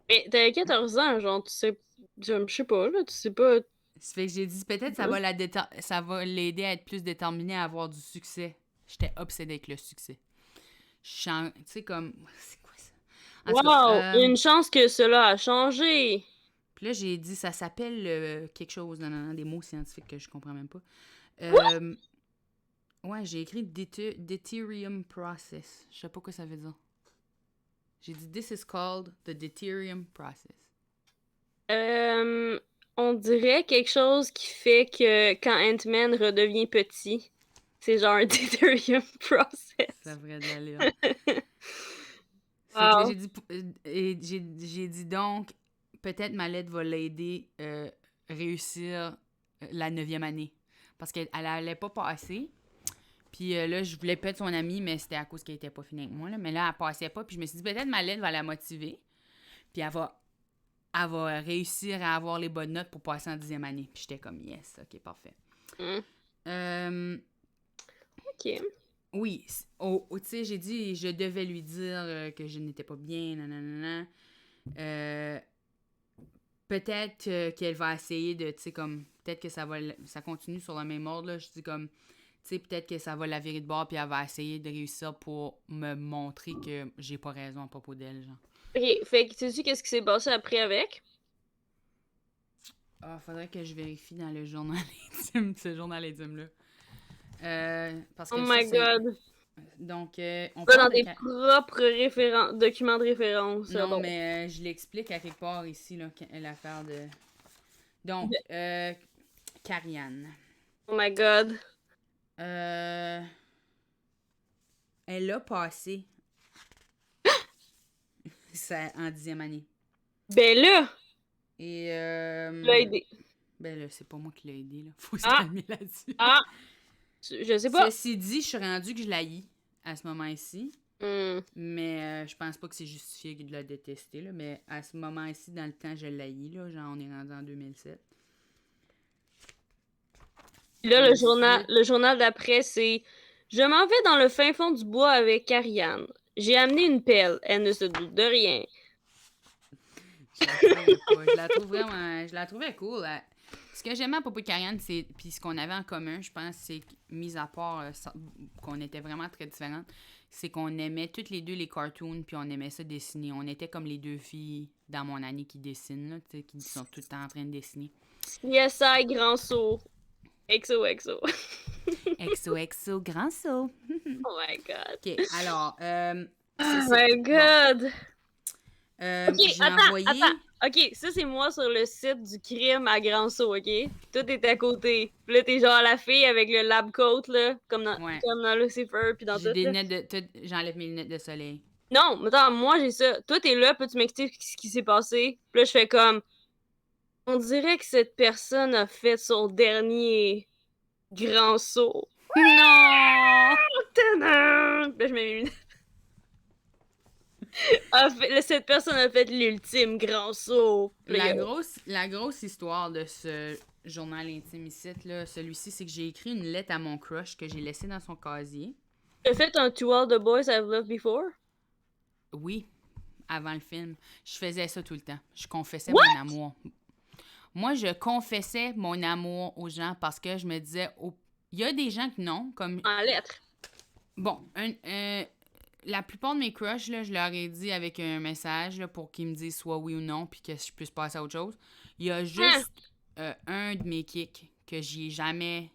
Mais t'avais 14 ans, genre, tu sais. Je sais pas, là, tu sais pas. Ça fait que j'ai dit, peut-être ça va l'aider à être plus déterminée à avoir du succès. J'étais obsédée avec le succès. Tu sais, comme, c'est quoi ça? En tout cas, Wow! Il y a une chance que cela a changé. puis là, j'ai dit, ça s'appelle quelque chose, non, des mots scientifiques que je comprends même pas. Quoi? Ouais, j'ai écrit Deuterium Process. Je sais pas quoi ça veut dire. J'ai dit, this is called the Deuterium Process. On dirait quelque chose qui fait que quand Ant-Man redevient petit, c'est genre un Deuterium process. Ça devrait de l'allure. Fait que là, Wow. j'ai dit, j'ai dit donc, peut-être ma lettre va l'aider réussir la 9e année. Parce qu'elle allait pas passer. Puis là, je voulais pas être son amie, mais c'était à cause qu'elle était pas finie avec moi. Là. Mais là, elle passait pas. Puis je me suis dit, peut-être ma lettre va la motiver. Puis elle va elle va réussir à avoir les bonnes notes pour passer en 10e année. Puis j'étais comme, yes, ok, parfait. Ok. Oui, tu sais, j'ai dit, je devais lui dire que je n'étais pas bien, nanana. Peut-être qu'elle va essayer de, tu sais, comme, peut-être que ça continue sur le même ordre, là. Je dis comme, tu sais, peut-être que ça va la virer de bord, puis elle va essayer de réussir pour me montrer que j'ai pas raison à propos d'elle, genre. Ok, fait que sais-tu qu'est-ce qui s'est passé après avec? Ah, faudrait que je vérifie dans le journal intime, ce journal intime-là. Parce Oh que ça, my c'est... god. Donc, on Pas dans parle de... tes propres documents de référence. Non, Bon. mais je l'explique à quelque part ici, là, l'affaire de... Donc, Karianne. Oh my god. Euh, Elle a passé ça en 10e année. Ben là, Et, tu l'as aidé. ben là, c'est pas moi qui l'ai aidé, là. Faut se Ah, calmer là-dessus. ah, je sais pas. Ceci dit, je suis rendue que je l'haïs à ce moment-ci. Hmm. Mais je pense pas que c'est justifié de la détester, là. Mais à ce moment-ci, dans le temps, je l'haïs, là. Genre, on est rendu en 2007. Puis là, Ensuite, le journal d'après, c'est Je m'en vais dans le fin fond du bois avec Ariane. J'ai amené une pelle. Elle ne se doute de rien. je la trouvais pas. Je la trouve vraiment... Je la trouvais cool. Ce que j'aimais à propos de Karianne, c'est... Puis ce qu'on avait en commun, je pense, c'est que, mis à part qu'on était vraiment très différentes, c'est qu'on aimait toutes les deux les cartoons, puis on aimait ça dessiner. On était comme les deux filles dans mon année qui dessinent, là, tu sais, qui sont tout le temps en train de dessiner. CSI, grand saut. XOXO. XOXO, grand saut. Oh my god. OK, alors, c'est Oh ça. my Bon, god. Ok, j'ai attends. envoyé... Ok, ça c'est moi sur le site du crime à Grand Saut, ok? Tout est à côté. Puis là, t'es genre la fille avec le lab coat, là, Ouais, comme dans Lucifer, puis dans j'ai tout, des là. lunettes de... J'enlève mes lunettes de soleil. Non, mais attends, moi j'ai ça. Toi, t'es là, peux-tu m'expliquer ce qui s'est passé? Puis là, je fais comme, on dirait que cette personne a fait son dernier grand saut. Non! Tadam! Puis là, je mets mes lunettes. Cette personne a fait l'ultime grand saut. Puis là, La grosse histoire de ce journal intime ici, là, celui-ci, c'est que j'ai écrit une lettre à mon crush que j'ai laissé dans son casier. t'as fait un To All the Boys I've Loved Before? Oui, avant le film. Je faisais ça tout le temps. Je confessais What? mon amour. Moi, je confessais mon amour aux gens parce que je me disais... Il y a des gens que non, comme... En lettres. Bon, la plupart de mes crushs, là, je leur ai dit avec un message là, pour qu'ils me disent soit oui ou non, puis que je puisse passer à autre chose. Il y a Hein? juste un de mes kicks que j'ai jamais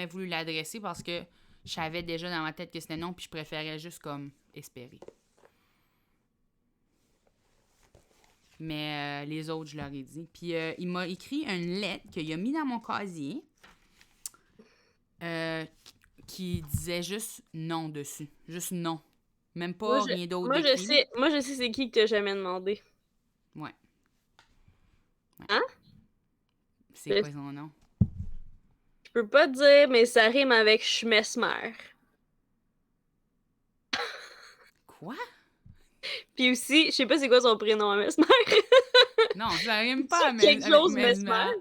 voulu l'adresser parce que je savais déjà dans ma tête que c'était non, puis je préférais juste comme espérer. Mais les autres, je leur ai dit. Puis il m'a écrit une lettre qu'il a mis dans mon casier qui disait juste non dessus. Juste non. Même pas rien d'autre d'écrit. Moi, je sais c'est qui que t'as jamais demandé. Ouais. Hein? C'est quoi son nom? Je peux pas te dire, mais ça rime avec Schmesmer. Quoi? Puis aussi, je sais pas c'est quoi son prénom à Mesmer. Non, ça rime pas Quelque avec chose, Mesmer.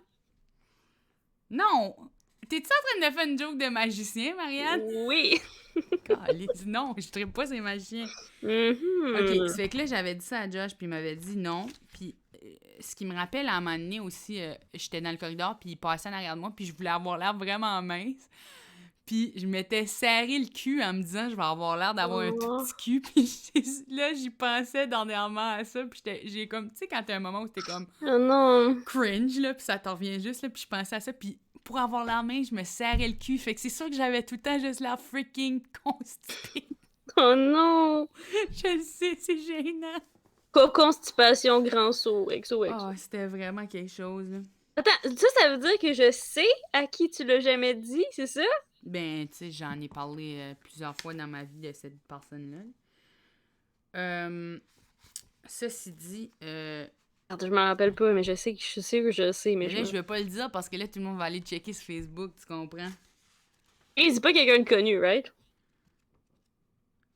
Non! T'es-tu en train de faire une joke de magicien, Marianne? Oui. Caliste, non, je tripe pas ces magiciens. Ok, ça fait que là, j'avais dit ça à Josh, puis il m'avait dit non. Puis ce qui me rappelle, à un moment donné aussi, j'étais dans le corridor, puis il passait en arrière de moi, puis je voulais avoir l'air vraiment mince. Puis je m'étais serré le cul en me disant je vais avoir l'air d'avoir un tout petit cul. Puis là, j'y pensais dernièrement à ça. Puis j'ai comme, tu sais, quand t'as un moment où t'es comme Oh non. cringe, là, puis ça t'en revient juste, là, puis je pensais à ça. Puis pour avoir l'air mince, je me serrais le cul. Fait que c'est sûr que j'avais tout le temps juste l'air freaking constipée. Oh non. Je le sais, c'est gênant. Co-constipation grand saut. XOXO. Oh, c'était vraiment quelque chose, là. Attends, ça veut dire que je sais à qui tu l'as jamais dit, c'est ça? Ben, tu sais, j'en ai parlé plusieurs fois dans ma vie de cette personne-là. Ceci dit, Attends, je m'en rappelle pas, mais je sais que je sais, mais mais là, je vais pas le dire parce que là, tout le monde va aller checker sur Facebook, tu comprends? Et c'est pas quelqu'un de connu, right?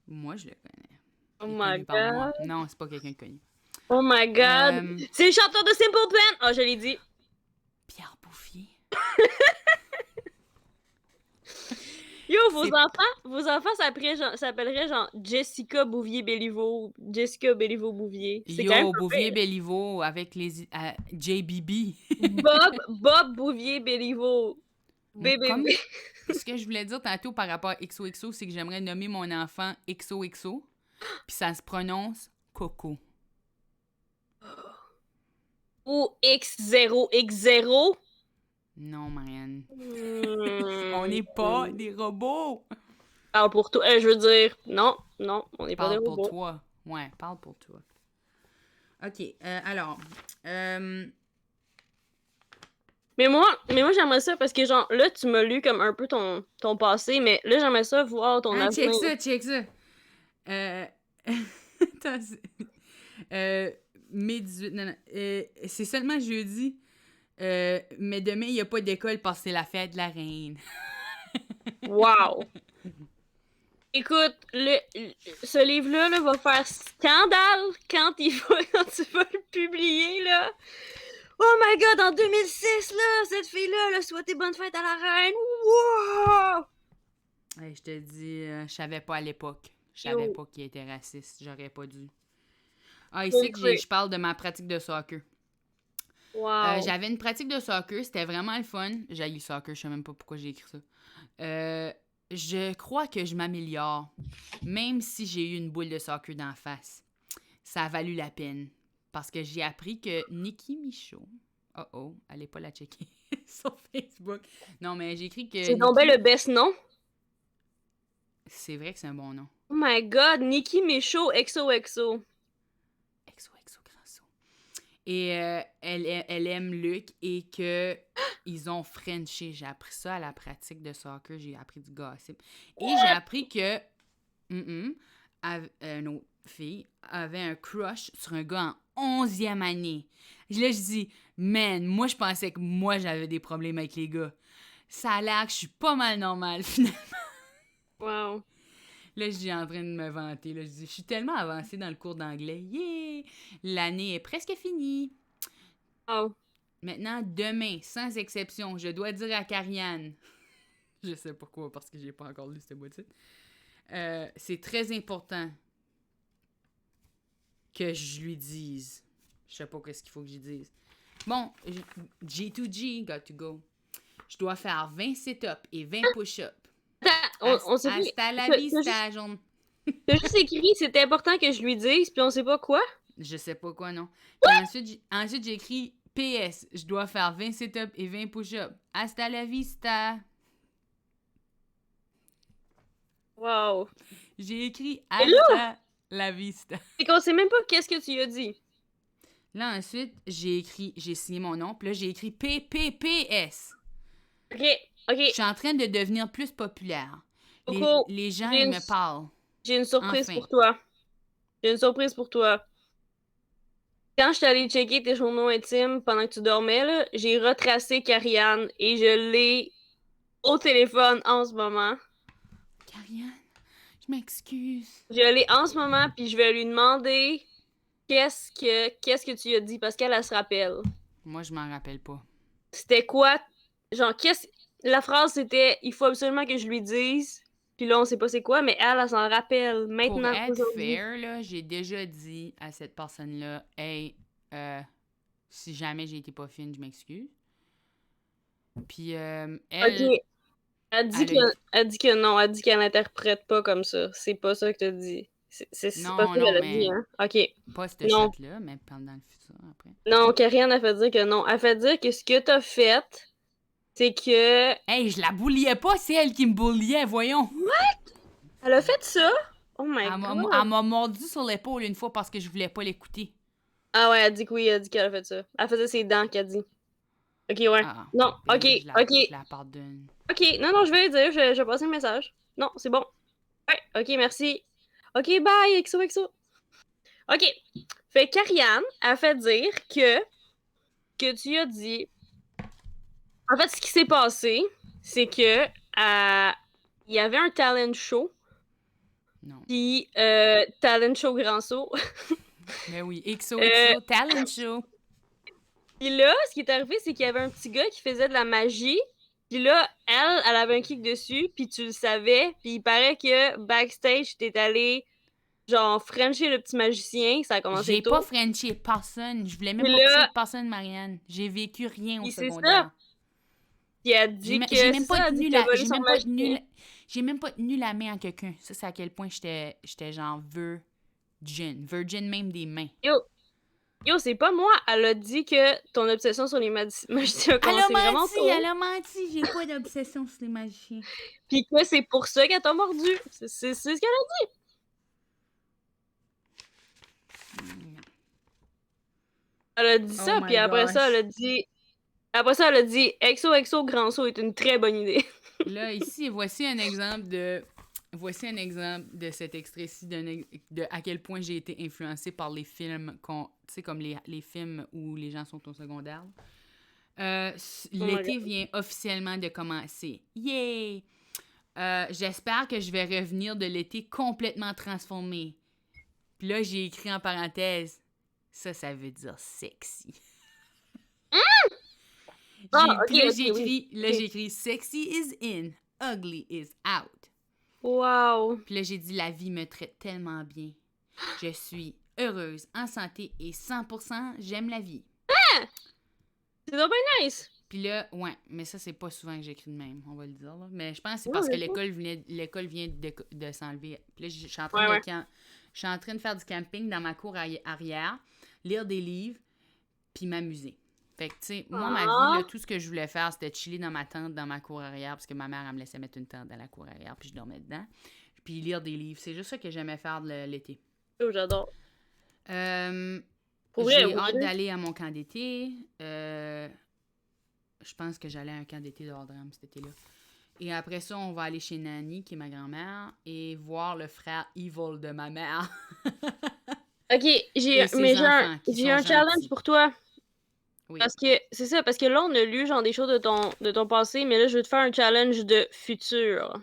Moi, je le connais. Oh Il est my connu par moi. god. Non, c'est pas quelqu'un de connu. Oh my god! Euh, C'est le chanteur de Simple Plan! Ah, je l'ai dit. Pierre Bouffier. Yo, C'est vos enfants s'appelleraient genre Jessica Bouvier-Béliveau, Jessica Béliveau-Bouvier. C'est quand même Yo, pas Bouvier pire. Béliveau avec les JBB. Bob Bouvier-Béliveau. Comme BBB. ce que je voulais dire tantôt par rapport à XOXO, c'est que j'aimerais nommer mon enfant XOXO, puis ça se prononce Coco. Ou X0X0. Non, Marianne. On n'est pas des robots. Parle pour toi. Je veux dire, non, on n'est pas des Parle pour robots. toi. Ouais, parle pour toi. OK, alors... Mais moi j'aimerais ça parce que, genre, là, tu m'as lu comme un peu ton passé, mais là, j'aimerais ça voir ton Ah, avenir. check ça. Attends, mai 18... Non, c'est seulement jeudi. Mais demain, il n'y a pas d'école parce que c'est la fête de la reine. Wow! Écoute, ce livre-là là, va faire scandale quand tu vas le publier, là. Oh my god, en 2006, là, cette fille-là, là, souhaité bonne fête à la reine. Wow! Hey, je te dis, je savais pas à l'époque. Je savais pas qu'il était raciste. J'aurais pas dû. Ah, ici que je parle de ma pratique de soccer. Wow. J'avais une pratique de soccer, c'était vraiment le fun. J'ai le soccer, je sais même pas pourquoi j'ai écrit ça. Je crois que je m'améliore, même si j'ai eu une boule de soccer d'en face. Ça a valu la peine, parce que j'ai appris que Nicki Michaud... allez pas la checker sur Facebook. Non, mais j'ai écrit que... C'est donc bien le best nom. C'est vrai que c'est un bon nom. Oh my god, Nicki Michaud, XOXO. XOXO grand saut. Et elle aime Luc et que ils ont Frenché. J'ai appris ça à la pratique de soccer. J'ai appris du gossip. Et j'ai appris que une autre fille avait un crush sur un gars en 11e année. Là, je dis, man, moi, je pensais que moi, j'avais des problèmes avec les gars. Ça a l'air que je suis pas mal normale, finalement. Wow. Là, je suis en train de me vanter. Là, je dis, je suis tellement avancée dans le cours d'anglais. Yeah! L'année est presque finie. Oh. Maintenant, demain, sans exception, je dois dire à Karianne, je sais pourquoi, parce que j'ai pas encore lu cette boîte. C'est très important que je lui dise. Je sais pas qu'est-ce qu'il faut que je dise. Bon, G2G, got to go. Je dois faire 20 sit-ups et 20 push-ups. On s'est dit. Hasta la vista, jaune. T'as juste écrit, c'était important que je lui dise, puis on sait pas quoi. Je sais pas quoi, non. Puis ensuite j'ai écrit PS, je dois faire 20 sit-ups et 20 push-ups. Hasta la vista. Wow. J'ai écrit hasta la vista. Et qu'on sait même pas qu'est-ce que tu lui as dit. Là, ensuite, j'ai signé mon nom, puis là, j'ai écrit PPPS. Ok, ok. Je suis en train de devenir plus populaire. Coco, Les gens, ils me parlent. J'ai une surprise Enfin. pour toi. J'ai une surprise pour toi. Quand je suis allée checker tes journaux intimes pendant que tu dormais, là, j'ai retracé Karianne et je l'ai au téléphone en ce moment. Karianne, je m'excuse. Je l'ai en ce moment, puis je vais lui demander qu'est-ce que tu as dit, parce qu'elle se rappelle. Moi, je m'en rappelle pas. C'était quoi? Genre, la phrase, c'était « Il faut absolument que je lui dise ». Puis là, on sait pas c'est quoi, mais elle s'en rappelle maintenant. Pour être fair, là, j'ai déjà dit à cette personne-là, « Hey, si jamais j'ai été pas fine, je m'excuse. » Puis elle... Ok. Elle dit que non, elle dit qu'elle n'interprète pas comme ça. C'est pas ça que t'as dit. C'est pas ça qu'elle a dit, hein? Ok. Pas cette shot-là, mais pendant le futur, après. Non, Karianne a fait dire que non. Elle fait dire que ce que t'as fait, c'est que... Hey, je la bouliais pas, c'est elle qui me bouliait, voyons! What? Elle a fait ça? Oh my god! Elle m'a mordu sur l'épaule une fois parce que je voulais pas l'écouter. Ah ouais, elle dit que oui, elle dit qu'elle a fait ça. Elle faisait ses dents qu'elle dit. Ok, ouais. Ah, non, ok, ok. Je la pardonne. Ok, non, je vais lui dire, je vais passer le message. Non, c'est bon. Ouais, ok, merci. Ok, bye, XOXO. Ok, fait Karianne a fait dire que tu as dit... En fait, ce qui s'est passé, c'est que il y avait un talent show. Non. Puis, talent show grand saut. Mais oui, XOXO, Euh, talent show. Puis là, ce qui est arrivé, c'est qu'il y avait un petit gars qui faisait de la magie. Puis là, elle avait un kick dessus, puis tu le savais. Puis il paraît que backstage, t'es allé, genre, frencher le petit magicien. Ça a commencé J'ai pas tôt. frenché personne. Je voulais même Puis pas coucher là, avec personne, Marianne. J'ai vécu rien au puis c'est ça. secondaire. Puis elle J'ai dit que, j'ai c'est même pas ça, elle dit tenu que t'as la volé j'ai son même pas tenu magicien. la, j'ai même pas tenu la main à quelqu'un. Ça, c'est à quel point j'étais genre virgin même des mains. Yo, yo, c'est pas moi. Elle a dit que ton obsession sur les magiciens a Elle a commencé vraiment menti, tôt. elle a menti. J'ai pas d'obsession sur les magiciens. Puis que c'est pour ça qu'elle t'a mordu. C'est ce qu'elle a dit. Elle a dit Oh ça, puis my après ça, elle gosh. a dit. Après ça, elle a dit XOXO grand saut est une très bonne idée. Là, ici, voici un exemple de cet extrait-ci de à quel point j'ai été influencée par les films, tu sais, comme les films où les gens sont au secondaire. Oh my L'été god. vient officiellement de commencer. Yay! J'espère que je vais revenir de l'été complètement transformée. Puis là, j'ai écrit en parenthèse, ça veut dire sexy. Ah, ok, Puis là, ok, oui. j'ai écrit sexy is in, ugly is out. Wow. Puis là, j'ai dit la vie me traite tellement bien. Je suis heureuse, en santé et 100% j'aime la vie. C'est donc bien nice. Puis là, ouais, mais ça, c'est pas souvent que j'écris de même, on va le dire. Là. Mais je pense que c'est Ouais, parce que je sais. l'école vient de s'enlever. Puis là, je suis en train Ouais, ouais. je suis en train de faire du camping dans ma cour arrière, lire des livres, puis m'amuser. Fait que, tu sais, moi, ma vie, là, Ah. tout ce que je voulais faire, c'était chiller dans ma tente, dans ma cour arrière, parce que ma mère, elle me laissait mettre une tente dans la cour arrière, puis je dormais dedans. Puis lire des livres. C'est juste ça que j'aimais faire l'été. Oh, j'adore. Euh, Pour vrai, j'ai pour hâte vrai. d'aller à mon camp d'été. Je pense que j'allais à un camp d'été de Hors-Drame cet été-là. Et après ça, on va aller chez Nanny, qui est ma grand-mère, et voir le frère evil de ma mère Ok, et mais ses enfants, qui j'ai sont un challenge gentils. pour toi. Oui. Parce que, c'est ça, parce que là, on a lu genre des choses de ton passé, mais là, je veux te faire un challenge de futur.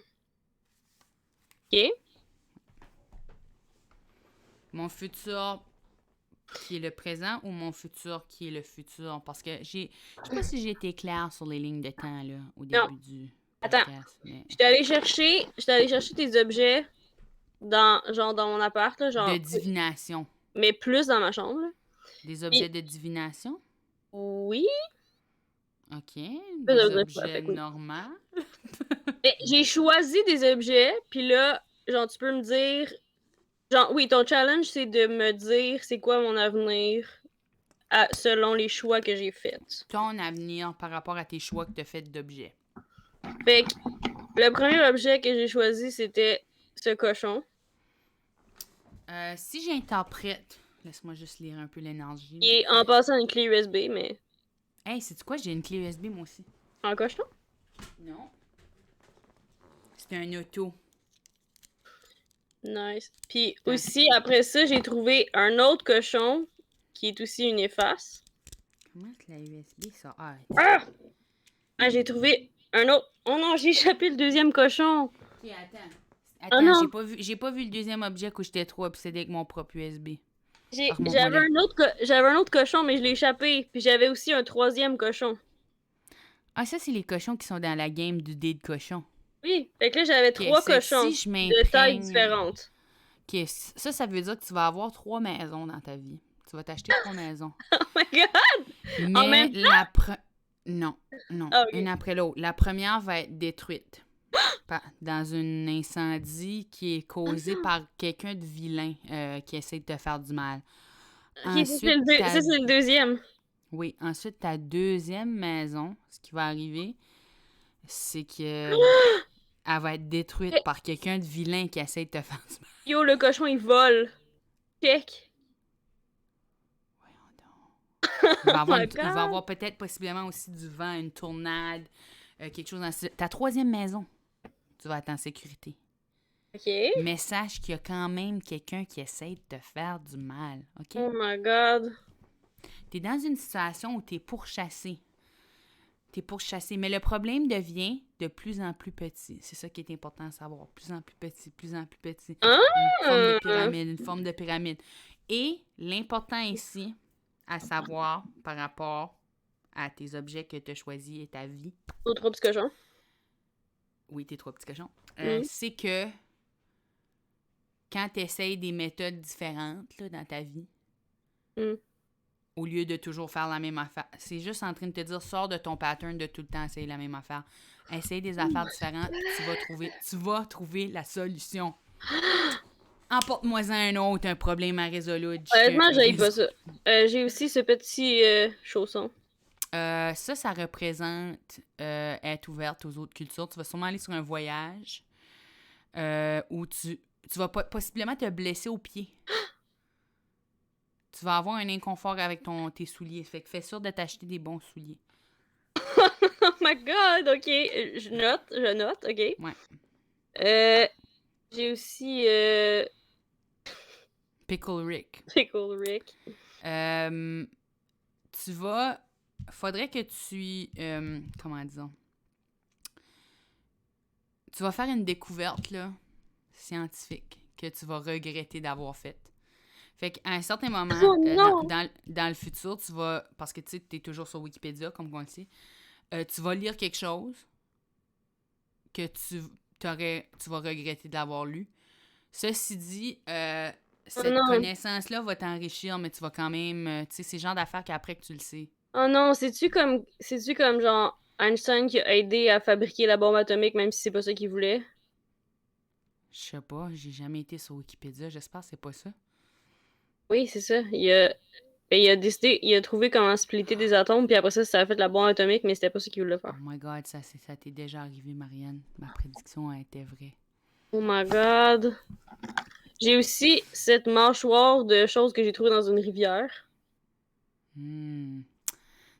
Ok? Mon futur qui est le présent ou mon futur qui est le futur? Parce que je sais pas si j'ai été claire sur les lignes de temps, là, au Non, début du attends. podcast, mais... J'étais allée chercher tes objets dans mon appart, là, De genre, divination. mais plus dans ma chambre. Là. Des objets Puis, de divination? oui, OK. plus Des d'objets, ouais, fait objets que oui. normaux? Mais j'ai choisi des objets, puis là, genre, tu peux me dire, genre, oui, ton challenge, c'est de me dire c'est quoi mon avenir selon les choix que j'ai faits. Ton avenir par rapport à tes choix que tu as fait d'objets. Fait que le premier objet que j'ai choisi, c'était ce cochon. Si j'interprète, laisse-moi juste lire un peu l'énergie. Qui est en passant une clé USB, mais Hey, sais-tu quoi? J'ai une clé USB, moi aussi. en cochon. Non. C'est un auto. Nice. Puis Un- aussi, après ça, j'ai trouvé un autre cochon qui est aussi une efface. Comment est-ce que la USB, ça? Ah, Ah! Ah, j'ai trouvé un autre. Oh non, j'ai échappé le deuxième cochon. ok, attends. Oh Attends, non, j'ai pas vu le deuxième objet où j'étais trop obsédée avec mon propre USB. Remonte-moi j'avais là. j'avais un autre cochon, mais je l'ai échappé. Puis j'avais aussi un troisième cochon. Ah, ça, c'est les cochons qui sont dans la game du dé de cochon. Oui, fait que là, j'avais Ok, trois c'est que cochons si je de tailles m'imprègne. différentes. Ok, ça veut dire que tu vas avoir 3 maisons dans ta vie. Tu vas t'acheter 3 maisons. Oh my god! En Mais même Non, non. Ah, ok. Une après l'autre. La première va être détruite dans un incendie qui est causé par quelqu'un de vilain qui essaie de te faire du mal. Ok, ça, Ensuite, ça, c'est le deuxième. oui, ensuite, ta deuxième maison, ce qui va arriver, c'est que elle va être détruite par quelqu'un de vilain qui essaie de te faire du mal. Yo, le cochon, il vole. Check. Il va Oh avoir, my il va god. avoir peut-être possiblement aussi du vent, une tornade, quelque chose dans ta troisième maison, tu vas être en sécurité. Ok. Mais sache qu'il y a quand même quelqu'un qui essaie de te faire du mal, OK? Oh my god. T'es dans une situation où t'es pourchassé. T'es pourchassé. Mais le problème devient de plus en plus petit. C'est ça qui est important à savoir. Plus en plus petit, plus en plus petit. Ah! Une forme de pyramide. Et l'important ici, à savoir par rapport à tes objets que tu as choisis et ta vie, Aux 3 petits cochons. oui, tes 3 petits cochons, c'est que quand tu essayes des méthodes différentes là, dans ta vie, au lieu de toujours faire la même affaire, c'est juste en train de te dire, sors de ton pattern de tout le temps essayer la même affaire. Essaye des affaires différentes, tu vas trouver la solution. Emporte-moi-en un autre, un problème à résoudre. Honnêtement, j'aille pas ça. J'ai aussi ce petit chausson. Ça représente être ouverte aux autres cultures. Tu vas sûrement aller sur un voyage où tu vas possiblement te blesser au pied. Tu vas avoir un inconfort avec tes souliers. Fait que fais sûr de t'acheter des bons souliers. Oh my god, ok. Je note, ok. Ouais. J'ai aussi Pickle Rick. Pickle Rick. Faudrait que tu... comment disons? Tu vas faire une découverte, là, scientifique, que tu vas regretter d'avoir faite. Fait qu'à un certain moment, dans le futur, tu vas... Parce que, tu sais, t'es toujours sur Wikipédia, comme on le sait. Tu vas lire quelque chose que tu vas regretter de l'avoir lu. Ceci dit, cette connaissance-là va t'enrichir, mais tu vas quand même... tu sais, c'est le genre d'affaires qu'après que tu le sais. Oh non, c'est-tu comme genre Einstein qui a aidé à fabriquer la bombe atomique même si c'est pas ça qu'il voulait? Je sais pas, j'ai jamais été sur Wikipédia, j'espère que c'est pas ça. Oui, c'est ça. Il a trouvé comment splitter des atomes, puis après ça a fait la bombe atomique, mais c'était pas ça qu'il voulait faire. Oh my god, ça t'est déjà arrivé, Marianne. Ma prédiction a été vraie. Oh my god. J'ai aussi cette mâchoire de choses que j'ai trouvées dans une rivière.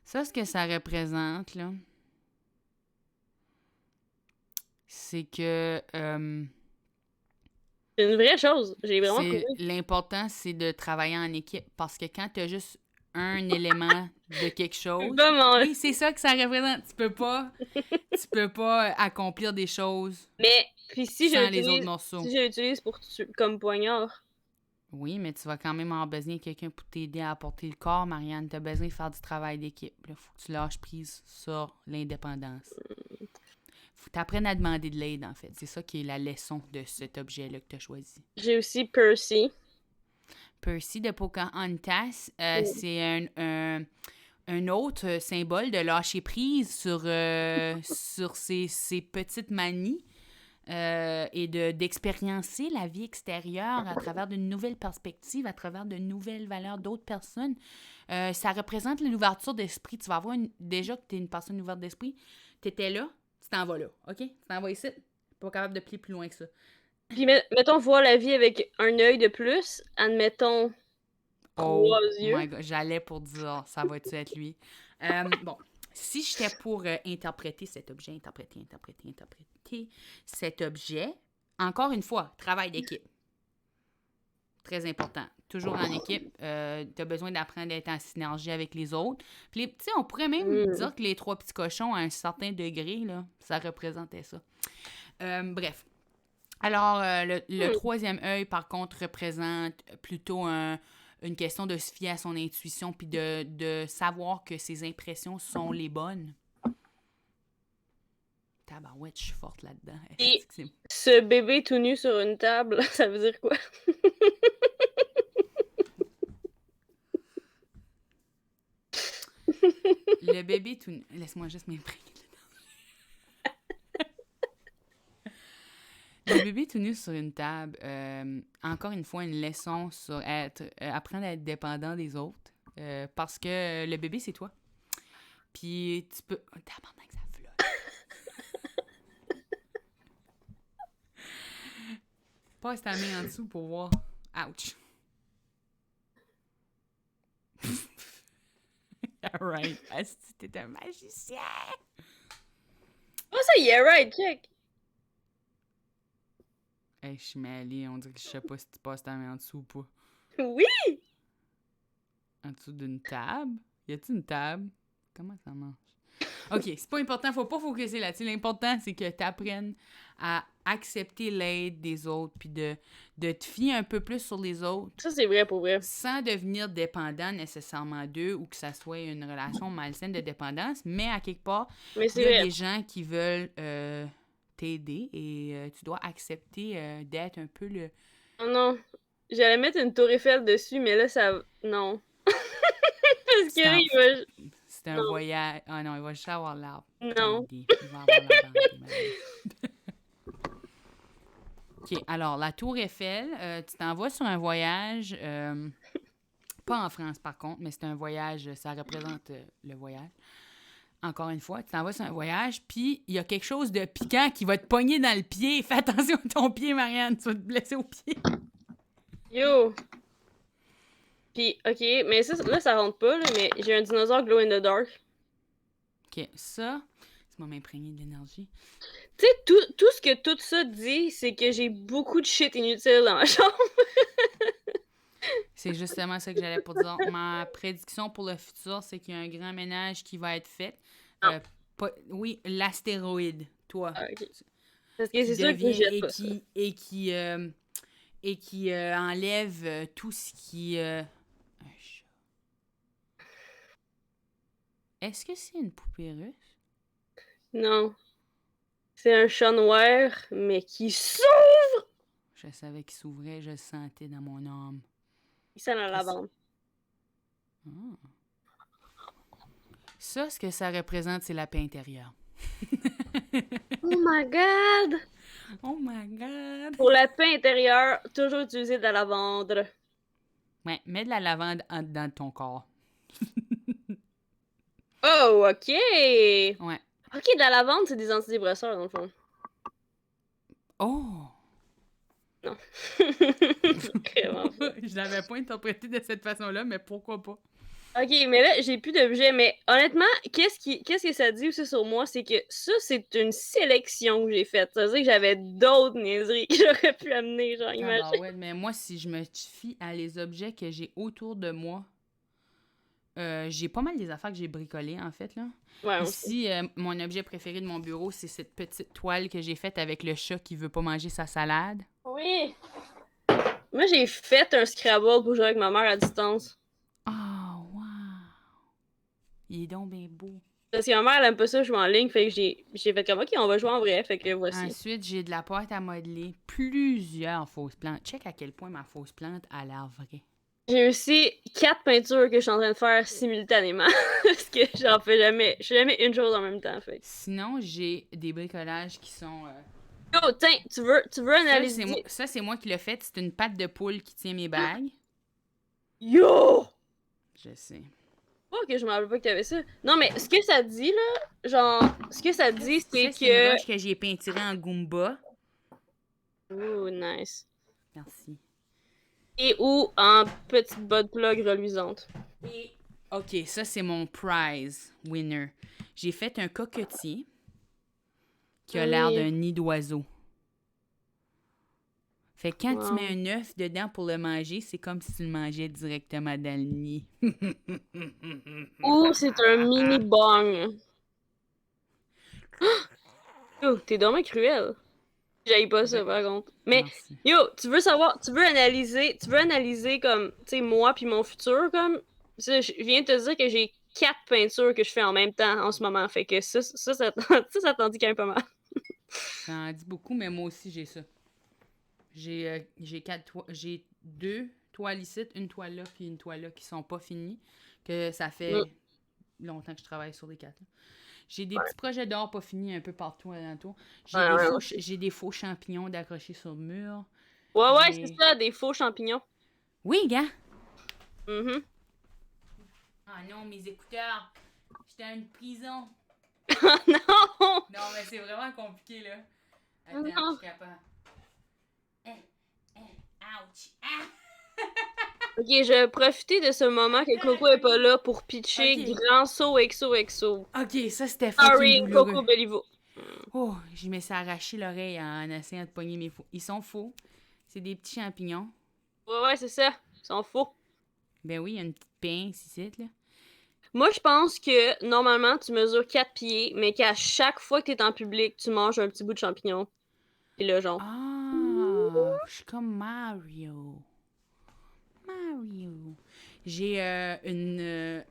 Ça, ce que ça représente, là, c'est que... c'est une vraie chose. J'ai vraiment trouvé. L'important, c'est de travailler en équipe. Parce que quand tu as juste un élément de quelque chose... Oui, c'est ça que ça représente. Tu peux pas accomplir des choses puis si sans les autres morceaux. Si je l'utilise comme poignard... Oui, mais tu vas quand même avoir besoin de quelqu'un pour t'aider à apporter le corps, Marianne. Tu as besoin de faire du travail d'équipe. Il faut que tu lâches prise sur l'indépendance. Faut que tu apprennes à demander de l'aide, en fait. C'est ça qui est la leçon de cet objet-là que tu as choisi. J'ai aussi Percy. Percy de Pocahontas, c'est un autre symbole de lâcher prise sur ses petites manies. Et d'expériencer la vie extérieure à travers de nouvelles perspectives, à travers de nouvelles valeurs d'autres personnes. Ça représente l'ouverture d'esprit. Tu vas avoir déjà que tu es une personne ouverte d'esprit. Tu étais là, tu t'en vas là, OK? Tu t'en vas ici, pas capable de plier plus loin que ça. Puis mettons voir la vie avec un œil de plus, admettons 3 yeux. Oh my God, j'allais pour dire, ça va-tu être lui? Bon, si j'étais pour interpréter cet objet, cet objet, encore une fois, travail d'équipe. Très important. Toujours en équipe. Tu as besoin d'apprendre à être en synergie avec les autres. Puis, tu sais, on pourrait même dire que les 3 petits cochons, à un certain degré, là, ça représentait ça. Bref. Alors, le troisième œil, par contre, représente plutôt une question de se fier à son intuition puis de savoir que ses impressions sont les bonnes. Tabarouette, je suis forte là-dedans. Et ce bébé tout nu sur une table, ça veut dire quoi? Le bébé tout nu... Laisse-moi juste m'imprégner. Le bébé tout nu sur une table, encore une fois, une leçon sur apprendre à être dépendant des autres. Parce que le bébé, c'est toi. Puis tu peux... Oh, tabarnak, ça flotte. Passe ta main en dessous pour voir. Ouch. Alright. Asti, t'es un magicien. Oh, ça y est, right, check. Hey, je suis mêlée. On dirait que je sais pas si tu passes ta main en dessous ou pas. Oui! En dessous d'une table? Y a-t-il une table? Comment ça marche? OK, c'est pas important, faut pas focuser là-dessus. L'important, c'est que tu apprennes à accepter l'aide des autres, puis de te fier un peu plus sur les autres, Ça, c'est vrai pour vrai. sans devenir dépendant nécessairement d'eux ou que ça soit une relation malsaine de dépendance, mais à quelque part, Mais il c'est y a vrai. des gens qui veulent t'aider et tu dois accepter d'être un peu le... Oh non. J'allais mettre une tour Eiffel dessus, mais là, ça... Non. Parce que C'est là, un, il va... c'est un Non. voyage... Ah non, il va juste avoir l'arbre Non. bandé. Il va avoir l'arbre bandé, madame. OK, alors, la Tour Eiffel, tu t'en vas sur un voyage, pas en France par contre, mais c'est un voyage, ça représente le voyage. Encore une fois, tu t'en vas sur un voyage, puis il y a quelque chose de piquant qui va te pogner dans le pied. Fais attention à ton pied, Marianne, tu vas te blesser au pied. Yo. Puis, OK, mais ça, là, ça rentre pas, là, mais j'ai un dinosaure glow in the dark. OK, ça, c'est moi m'imprégner de l'énergie. Tu sais, tout ce que tout ça dit, c'est que j'ai beaucoup de shit inutile dans ma chambre. C'est justement ça que j'allais pour dire. Ma prédiction pour le futur, c'est qu'il y a un grand ménage qui va être fait. Non. Oui, l'astéroïde, toi, Ah, OK. Parce que qui c'est sûr que je devient jette pas ça. et qui enlève tout ce qui... un chat. Est-ce que c'est une poupée russe? Non. C'est un chat noir, mais qui sent Je savais qu'il s'ouvrait, je le sentais dans mon âme. la lavande. Ah. Ça, ce que ça représente, c'est la paix intérieure. Oh my god! Oh my God! Pour la paix intérieure, toujours utiliser de la lavande. Ouais, mets de la lavande en dedans de ton corps. Oh, OK! Ouais. OK, de la lavande, c'est des antidépresseurs, dans le fond. Oh! Non. Vraiment pas. Je l'avais pas interprété de cette façon-là, mais pourquoi pas? OK, mais là, j'ai plus d'objets, mais honnêtement, qu'est-ce que ça dit aussi sur moi? C'est que ça, c'est une sélection que j'ai faite. Ça veut dire que j'avais d'autres niaiseries que j'aurais pu amener, genre, Ah imagine. bah ouais, mais moi, si je me fie à les objets que j'ai autour de moi, j'ai pas mal des affaires que j'ai bricolées, en fait, là. Ouais, on sait. Ici, mon objet préféré de mon bureau, c'est cette petite toile que j'ai faite avec le chat qui veut pas manger sa salade. Oui! Moi, j'ai fait un Scrabble pour jouer avec ma mère à distance. Ah, wow! Il est donc bien beau. Parce que ma mère, elle aime pas ça jouer en ligne, fait que j'ai fait comme, OK, on va jouer en vrai, fait que voici. Ensuite, j'ai de la pâte à modeler, plusieurs fausses plantes. Check à quel point ma fausse plante a l'air vraie. J'ai aussi 4 peintures que je suis en train de faire simultanément. Parce que j'en fais jamais. Je fais jamais une chose en même temps, fait. Sinon, j'ai des bricolages qui sont... Yo, tiens, tu veux analyser. Ça, c'est moi qui l'ai fait. C'est une patte de poule qui tient mes bagues. Yo! Je sais. Oh, que je me rappelle pas que t'avais ça. Non, mais ce que ça dit, là, genre, ce que ça dit, c'est Ça, c'est une que. roche que j'ai peinturée en Goomba. Ouh, nice. Merci. Et ou en petite botte plug reluisante. Et... OK, ça, c'est mon prize winner. J'ai fait un cocotier qui a l'air d'un nid d'oiseau. Fait que quand tu mets un œuf dedans pour le manger, c'est comme si tu le mangeais directement dans le nid. Ou c'est un mini bong. Yo, t'es dommage cruel. J'aille pas ça, par contre. Mais, Merci. yo, tu veux analyser comme, tu sais, moi puis mon futur, comme, ça, je viens de te dire que j'ai 4 peintures que je fais en même temps en ce moment, fait que ça t'en dit quand même pas mal. Ça en dit beaucoup, mais moi aussi, j'ai ça. J'ai 2 toiles ici, une toile là, puis une toile là qui sont pas finies. Que ça fait longtemps que je travaille sur les 4. J'ai des petits projets d'art pas finis un peu partout alentour. J'ai des faux champignons d'accrocher sur le mur. Ouais, c'est ça, des faux champignons. Oui, gars! Mm-hmm. Ah non, mes écouteurs! J'étais dans une prison! Non! Non, mais c'est vraiment compliqué, là. Attends, Non. je suis capable. Ouch! Ah! Ok, je vais profiter de ce moment que Coco est pas là pour pitcher Ok. grand saut exo. Ok, ça c'était Sorry, fucking Coco douloureux. Bellivo. Oh, je me suis arraché l'oreille en essayant de pogner mes faux. Ils sont faux. C'est des petits champignons. Ouais, c'est ça. Ils sont faux. Ben oui, il y a une petite pince ici, là. Moi, je pense que normalement, tu mesures 4 pieds, mais qu'à chaque fois que t'es en public, tu manges un petit bout de champignon. Et là, genre. Ah, je suis comme Mario. Mario. J'ai une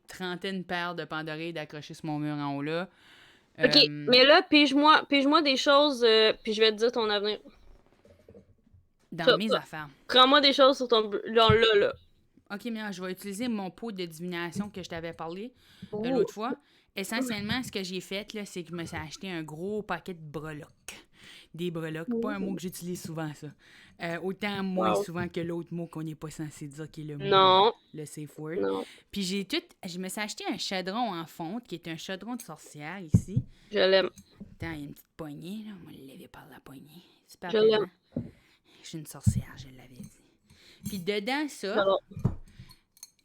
trentaine paires de pandorées d'accrocher sur mon mur en haut là. Ok, mais là, pige-moi des choses, puis je vais te dire ton avenir. Dans mes affaires. Prends-moi des choses sur ton. Genre là. Ok, mais je vais utiliser mon pot de divination que je t'avais parlé Ouh. l'autre fois. Essentiellement, ce que j'ai fait, là, c'est que je me suis acheté un gros paquet de breloques. Des breloques. Pas un mot que j'utilise souvent, ça. Autant moins Wow. souvent que l'autre mot qu'on n'est pas censé dire, qui est le mot, Non. le safe word. Non. Puis je me suis acheté un chaudron en fonte, qui est un chaudron de sorcière ici. Je l'aime. Attends, il y a une petite poignée, là. On va le lever par la poignée. Super Je l'aime. pesant. Je suis une sorcière, je l'avais dit. Puis dedans, ça, Alors,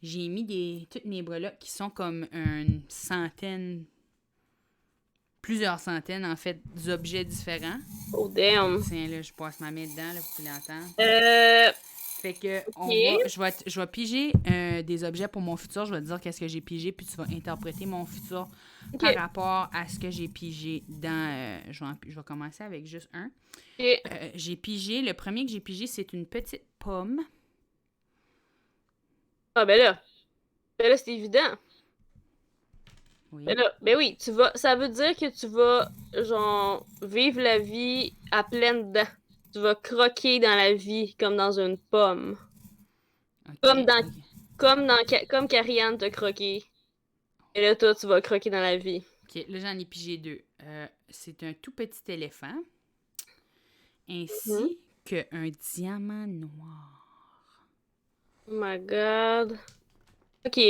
j'ai mis toutes mes breloques qui sont comme une centaine, plusieurs centaines en fait, d'objets différents. oh damn. Tiens, là, je passe ma main dedans, là, pour l'entendre. Fait que je vais piger des objets pour mon futur. Je vais te dire qu'est-ce que j'ai pigé, puis tu vas interpréter mon futur par rapport à ce que j'ai pigé dans. Je vais commencer avec juste un. J'ai pigé, le premier que j'ai pigé, c'est une petite pomme. Ah ben là c'est évident. Oui. Ben oui, ça veut dire que tu vas, genre, vivre la vie à pleines dents. Tu vas croquer dans la vie comme dans une pomme. Okay, Comme Karianne t'a croqué. Et là, toi, tu vas croquer dans la vie. OK, là, j'en ai pigé deux. C'est un tout petit éléphant, ainsi qu'un diamant noir. Oh my god. OK.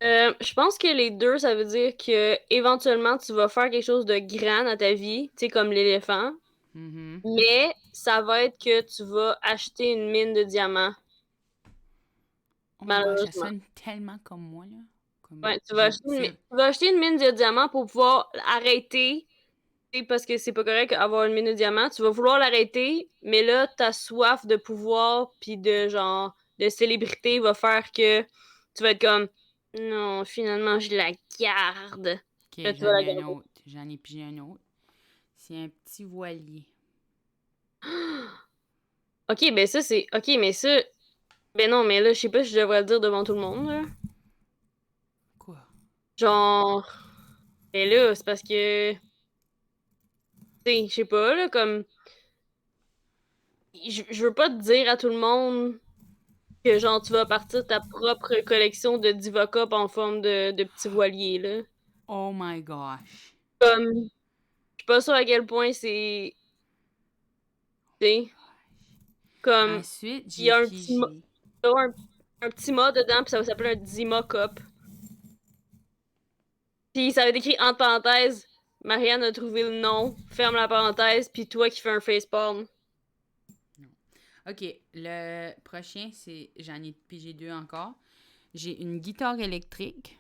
Je pense que les deux, ça veut dire que éventuellement tu vas faire quelque chose de grand dans ta vie, tu sais, comme l'éléphant. Mm-hmm. Mais ça va être que tu vas acheter une mine de diamants. Oh my gosh, ça Malheureusement. sonne tellement comme moi, là. Comme Ouais, tu vas acheter une mine de diamants pour pouvoir arrêter. Parce que c'est pas correct d'avoir une mine de diamants. Tu vas vouloir l'arrêter, mais là, ta soif de pouvoir puis de genre de célébrité va faire que tu vas être comme non, finalement, je la garde. OK, Là, tu vas j'en la ai un garder. autre. J'en ai pigé un autre. C'est un petit voilier. Ok, ben ça, c'est. Ok, mais ça. Ben non, mais là, je sais pas si je devrais le dire devant tout le monde, là. Quoi? Genre. Ben là, c'est parce que. Tu sais, je sais pas, là, comme. Je veux pas te dire à tout le monde que, genre, tu vas partir ta propre collection de Divocop en forme de petit voilier, là. Oh my gosh. Comme. Je suis pas sûre à quel point c'est. Tu sais. Comme. Ensuite, Il y j'ai a pigé. un petit mot dedans, puis ça va s'appeler un Dimocop. Puis ça va être écrit entre parenthèses, Marianne a trouvé le nom, ferme la parenthèse, puis toi qui fais un facepalm. OK, le prochain, c'est... J'en ai pigé deux encore. J'ai une guitare électrique.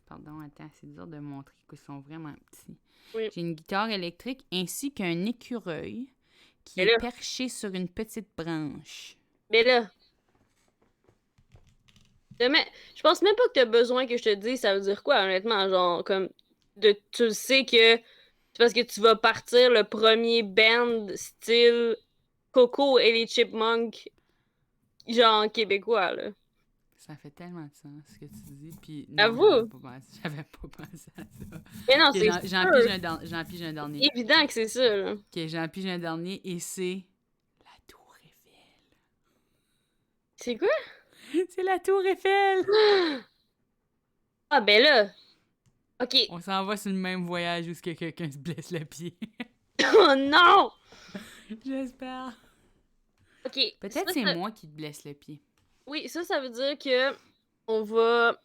Pardon, attends, c'est dur de montrer qu'ils sont vraiment petits. Oui. J'ai une guitare électrique ainsi qu'un écureuil qui Mais est là. perché sur une petite branche. Mais là. Je pense même pas que t'as besoin que je te dise ça veut dire quoi, honnêtement. Genre, comme. Tu le sais que. C'est parce que tu vas partir le premier band style Coco et les Chipmunks, genre québécois, là. Ça fait tellement de sens ce que tu dis. Puis Avoue. j'avais pas pensé à ça. Mais non, Okay, c'est j'en pige un dernier. évident que c'est ça, là. OK, j'en pige un dernier et c'est la Tour Eiffel. C'est quoi? C'est la Tour Eiffel! Ah, ben là. OK. On s'en va sur le même voyage où quelqu'un se blesse le pied. Oh non! J'espère. OK. Peut-être ça, c'est moi qui te blesse le pied. Oui, ça veut dire que on va.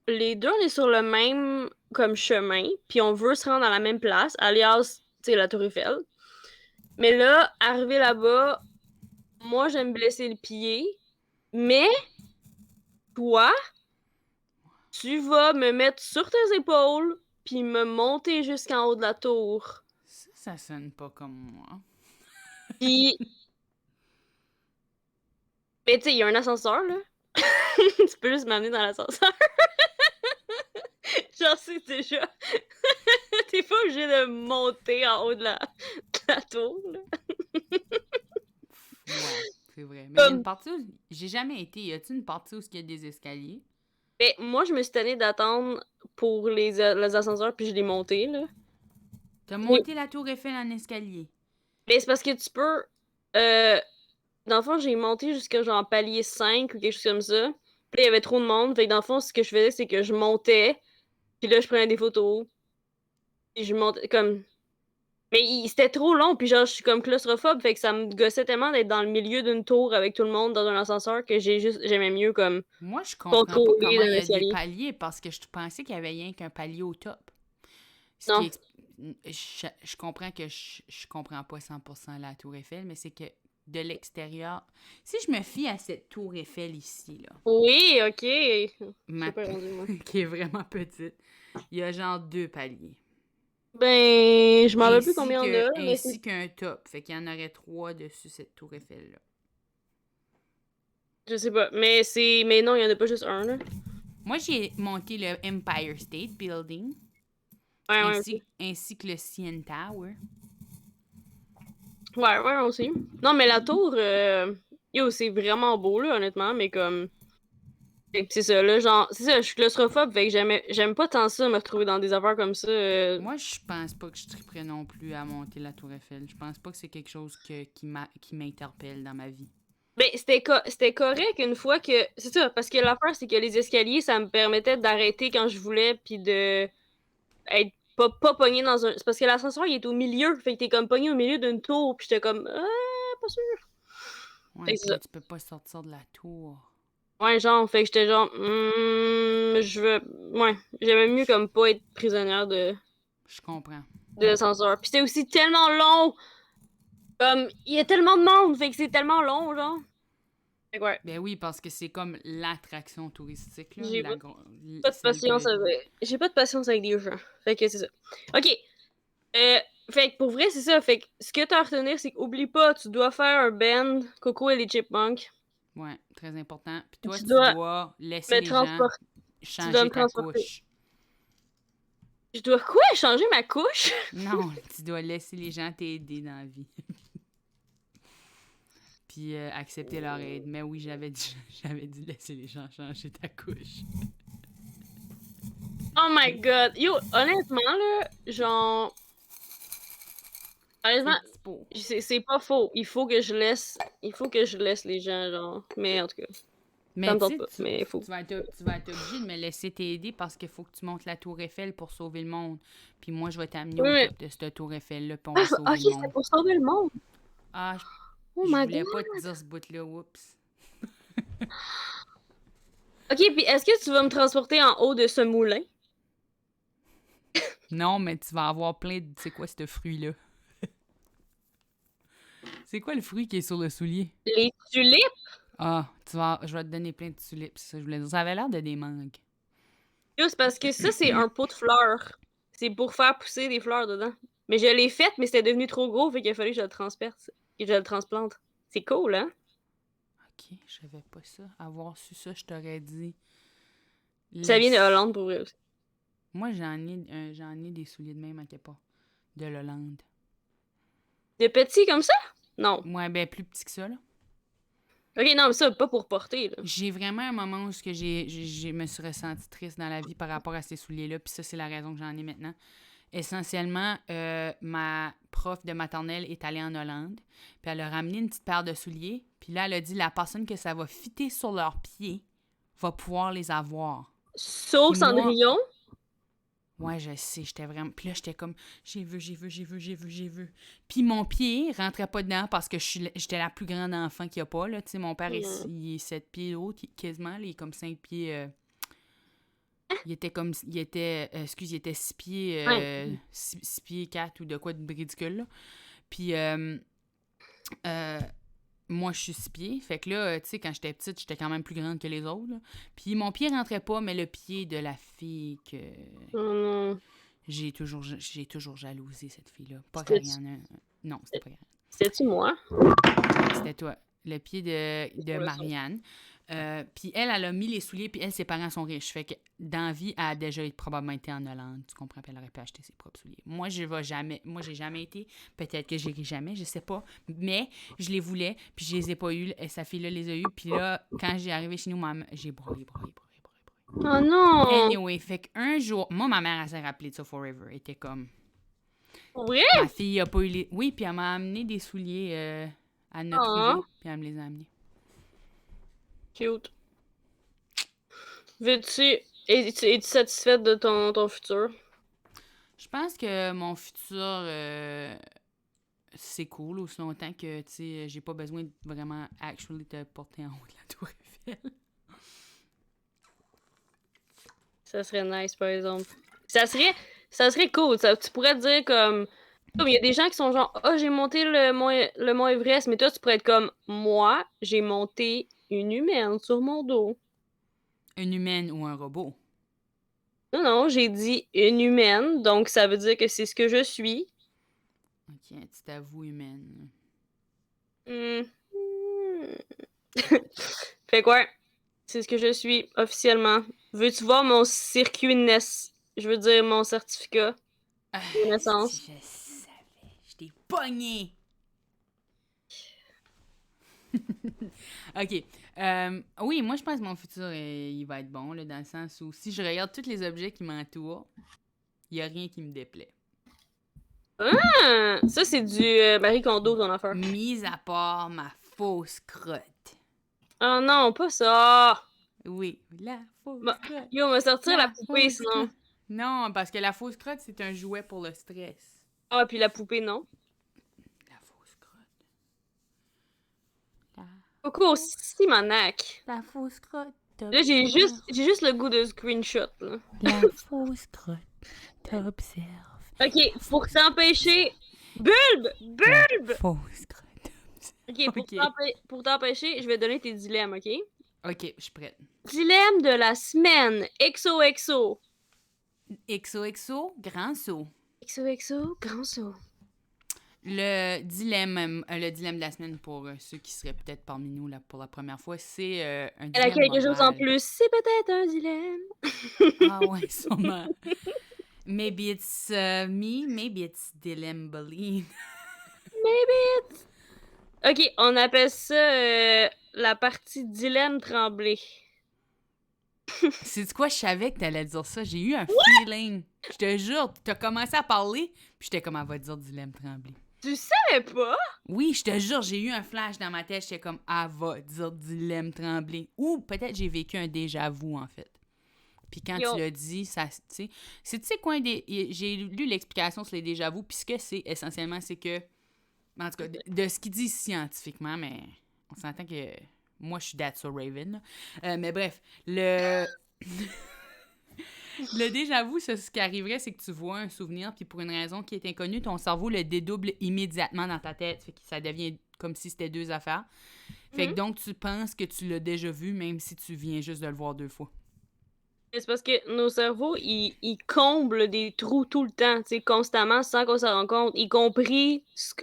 Les deux, on est sur le même comme chemin, puis on veut se rendre à la même place, alias, tu sais, la Tour Eiffel. Mais là, arrivé là-bas, moi, j'aime blesser le pied, mais toi, tu vas me mettre sur tes épaules, puis me monter jusqu'en haut de la tour. Ça sonne pas comme moi. Puis. Mais tu sais, il y a un ascenseur, là. Tu peux juste m'amener dans l'ascenseur. Genre, c'est déjà... T'es pas obligé de monter en haut de la tour, là. Ouais, c'est vrai. Mais il y a une Comme... partie où... J'ai jamais été. Y a-t-il une partie où il y a des escaliers? Ben, moi, je me suis tannée d'attendre pour les ascenseurs, puis je l'ai monté, là. T'as Mais monté la tour Eiffel en escalier. ben, c'est parce que tu peux... Euh, dans le fond, j'ai monté jusqu'à genre palier 5 ou quelque chose comme ça. Puis là, il y avait trop de monde. Fait que dans le fond, ce que je faisais, c'est que je montais, puis là, je prenais des photos. Puis je montais comme... Mais c'était trop long, puis genre, je suis comme claustrophobe, fait que ça me gossait tellement d'être dans le milieu d'une tour avec tout le monde dans un ascenseur que j'aimais mieux comme Moi, je comprends pas contrôler comment il d'un y a des escalier. paliers parce que je pensais qu'il y avait rien qu'un palier au top. Ce qui Non. est... je comprends que je comprends pas 100% la tour Eiffel, mais c'est que de l'extérieur... Si je me fie à cette tour Eiffel ici, là, Oui, ok. Je ma... sais pas rendu, moi. qui est vraiment petite, il y a genre 2 paliers. Ben, je m'en rappelle plus combien on a, là, mais c'est... Ainsi qu'un top. Fait qu'il y en aurait 3 dessus cette tour Eiffel-là. Je sais pas. Mais c'est... Mais non, il y en a pas juste un, là. Moi, j'ai monté le Empire State Building, Ouais, ouais, ok. ainsi que le CN Tower. Ouais, ouais, aussi. Non, mais la tour, yo, c'est vraiment beau, là, honnêtement, mais comme... C'est ça, là, genre... C'est ça, je suis claustrophobe, fait que j'aime pas tant ça, me retrouver dans des affaires comme ça. Moi, je pense pas que je triperais non plus à monter la tour Eiffel. Je pense pas que c'est quelque chose qui m'interpelle dans ma vie. Ben, c'était correct une fois que... C'est ça, parce que l'affaire, c'est que les escaliers, ça me permettait d'arrêter quand je voulais, puis de être pas pogné dans un... C'est parce que l'ascenseur, il est au milieu, fait que t'es comme pogné au milieu d'une tour, puis j'étais comme... pas sûr. Fait Ouais, que c'est puis ça. là, tu peux pas sortir de la tour. Ouais, genre, fait que j'étais genre... je veux... Ouais, j'aimais mieux comme pas être prisonnière Je comprends. de l'ascenseur. Puis c'était aussi tellement long! Comme, il y a tellement de monde, fait que c'est tellement long, genre. Fait que ouais. Ben oui, parce que c'est comme l'attraction touristique, là. J'ai pas de Celle patience que... avec... J'ai pas de patience avec les gens. Fait que c'est ça. OK. Fait que pour vrai, c'est ça. Fait que ce que t'as à retenir, c'est qu'oublie pas, tu dois faire un band Coco et les Chipmunks. Ouais, très important. Puis toi, Tu tu dois dois laisser me les gens transporter. Tu dois changer me ta transporter. couche. Je dois quoi? Changer ma couche? Non, tu dois laisser les gens t'aider dans la vie. Puis accepter leur aide. Mais oui, j'avais dit laisser les gens changer ta couche. Oh my god. Yo, honnêtement, là, genre... Honnêtement, c'est pas faux. Il faut que je laisse... Il faut que je laisse les gens, genre... Mais en tout cas, ça Mais me tu tente sais, pas. Mais il faut. tu vas être obligé de me laisser t'aider parce qu'il faut que tu montes la tour Eiffel pour sauver le monde. Puis moi, je vais t'amener Oui, au mais... top de cette tour Eiffel-là, puis on Ah, va ok, sauver le c'est monde. pour sauver le monde. Ah, Oh je my voulais pas god. te dire ce bout-là, oups. Ok, puis est-ce que tu vas me transporter en haut de ce moulin? Non, mais tu vas avoir plein de... C'est quoi ce fruit-là? C'est quoi le fruit qui est sur le soulier? Les tulipes? Ah, je vais te donner plein de tulipes, c'est ça que je voulais dire. Ça avait l'air de des mangues. Yo, c'est parce que ça, c'est un pot de fleurs. C'est pour faire pousser des fleurs dedans. Mais je l'ai faite, mais c'était devenu trop gros, fait qu'il a fallu que je le transperce. Et je le transplante. C'est cool, hein? Ok, je savais pas ça. Avoir su ça, je t'aurais dit. Ça vient de Laisse... Hollande pour vrai aussi. Moi, j'en ai des souliers de même à quelque part. De l'Hollande. De petits comme ça? Non. Ouais, ben plus petit que ça, là. Ok, non, mais ça, pas pour porter, là. J'ai vraiment un moment où je me suis ressentie triste dans la vie par rapport à ces souliers-là, puis ça, c'est la raison que j'en ai maintenant. Essentiellement, ma prof de maternelle est allée en Hollande, puis elle a ramené une petite paire de souliers, puis là, elle a dit la personne que ça va fitter sur leurs pieds va pouvoir les avoir. Sauf Puis moi, Cendrillon? ouais, je sais, j'étais vraiment... Puis là, j'étais comme, j'ai vu. Puis mon pied rentrait pas dedans parce que j'étais la plus grande enfant qu'il y a pas, là. Tu sais, mon père, il est 7 pieds haut, quasiment, là, il est comme 5 pieds... il était 6 pieds... Ouais. 6 pieds 4 ou de quoi de ridicule, là. Puis... moi, je suis 6 pieds. Fait que là, tu sais, quand j'étais petite, j'étais quand même plus grande que les autres, là. Puis mon pied rentrait pas, mais le pied de la fille que... Oh non. J'ai toujours jalousé cette fille-là. Pas C'était- qu'Ariane. Non, c'était pas Ariane. C'était-tu moi? C'était toi. Le pied de Pour le son. Marianne. Puis elle a mis les souliers, puis elle, ses parents sont riches. Fait que dans la vie, elle a déjà probablement été en Hollande, tu comprends? Puis elle aurait pu acheter ses propres souliers. Moi, je vais jamais. Moi, j'ai jamais été. Peut-être que j'irai jamais, je sais pas. Mais je les voulais, puis je les ai pas eus. Et sa fille-là les a eus. Puis là, quand j'ai arrivé chez nous, j'ai broyé. Oh non! Anyway, fait qu'un jour, moi, ma mère, elle s'est rappelée de ça forever. Elle était comme, Vrai? ma fille a pas eu les. Oui, puis elle m'a amené des souliers. Elle en a trouvé, Ah, puis elle me les a amenés. cute. Veux-tu... Es-tu satisfaite de ton futur? Je pense que mon futur, c'est cool, aussi longtemps que, tu sais, j'ai pas besoin de vraiment actually te porter en haut de la tour Eiffel. Ça serait nice, par exemple. Ça serait cool. Tu pourrais te dire comme il y a des gens qui sont genre, ah, j'ai monté le mont Everest, mais toi, tu pourrais être comme, moi, j'ai monté une humaine sur mon dos. Une humaine ou un robot. Non, non, j'ai dit une humaine, donc ça veut dire que c'est ce que je suis. Ok, tu t'avoues humaine. Hmm. Fait quoi? C'est ce que je suis officiellement. Veux-tu voir mon circuit NES? Je veux dire mon certificat Ah, de si naissance. je savais, je t'ai pogné! Ok. Oui, moi, je pense que mon futur, il va être bon, là, dans le sens où si je regarde tous les objets qui m'entourent, il n'y a rien qui me déplaît. Ah! Ça, c'est du Marie Kondo, ton affaire. Mis à part ma fausse crotte. Oh non, pas ça! Oui, la fausse Bah, crotte. yo, on va sortir la La poupée, fausse sinon. crotte. Non, parce que la fausse crotte, c'est un jouet pour le stress. Ah, puis la poupée, non. La fausse crotte. La, Coucou, Simonac. la fausse crotte. Là, j'ai juste le goût de screenshot, là. La fausse crotte t'observe. Ok, pour t'empêcher... Bulbe! Bulbe! La fausse crotte t'observe. Ok, pour t'empêcher, je vais donner tes dilemmes, ok? Ok, je suis prête. Dilemme de la semaine. XOXO. XOXO, grand saut. XOXO, grand saut. Le dilemme de la semaine pour ceux qui seraient peut-être parmi nous là, pour la première fois, c'est un Elle a dilemme quelque chose en moral. plus. C'est peut-être un dilemme. Ah ouais, sûrement. Maybe it's me, maybe it's dilemme Bolin. Maybe it's... Ok, on appelle ça la partie dilemme tremblé. C'est quoi, je savais que t'allais dire ça. J'ai eu un feeling. Je te jure, t'as commencé à parler, puis j'étais comme, elle va dire dilemme tremblé. Tu savais pas? Oui, je te jure, j'ai eu un flash dans ma tête. J'étais comme, elle va dire dilemme tremblé. Ou peut-être j'ai vécu un déjà-vu, en fait. Puis quand tu l'as dit, ça, tu sais... Tu sais quoi, j'ai lu l'explication sur les déjà-vus, puis ce que c'est, essentiellement, c'est que... En tout cas, de ce qu'il dit scientifiquement, mais on s'entend que... Moi, je suis That's So Raven, là. Mais bref, le déjà-vu, ce qui arriverait, c'est que tu vois un souvenir, puis pour une raison qui est inconnue, ton cerveau le dédouble immédiatement dans ta tête. Fait que ça devient comme si c'était deux affaires. Fait que donc, tu penses que tu l'as déjà vu, même si tu viens juste de le voir 2 fois. C'est parce que nos cerveaux, ils comblent des trous tout le temps, tu sais, constamment, sans qu'on s'en rende compte, y compris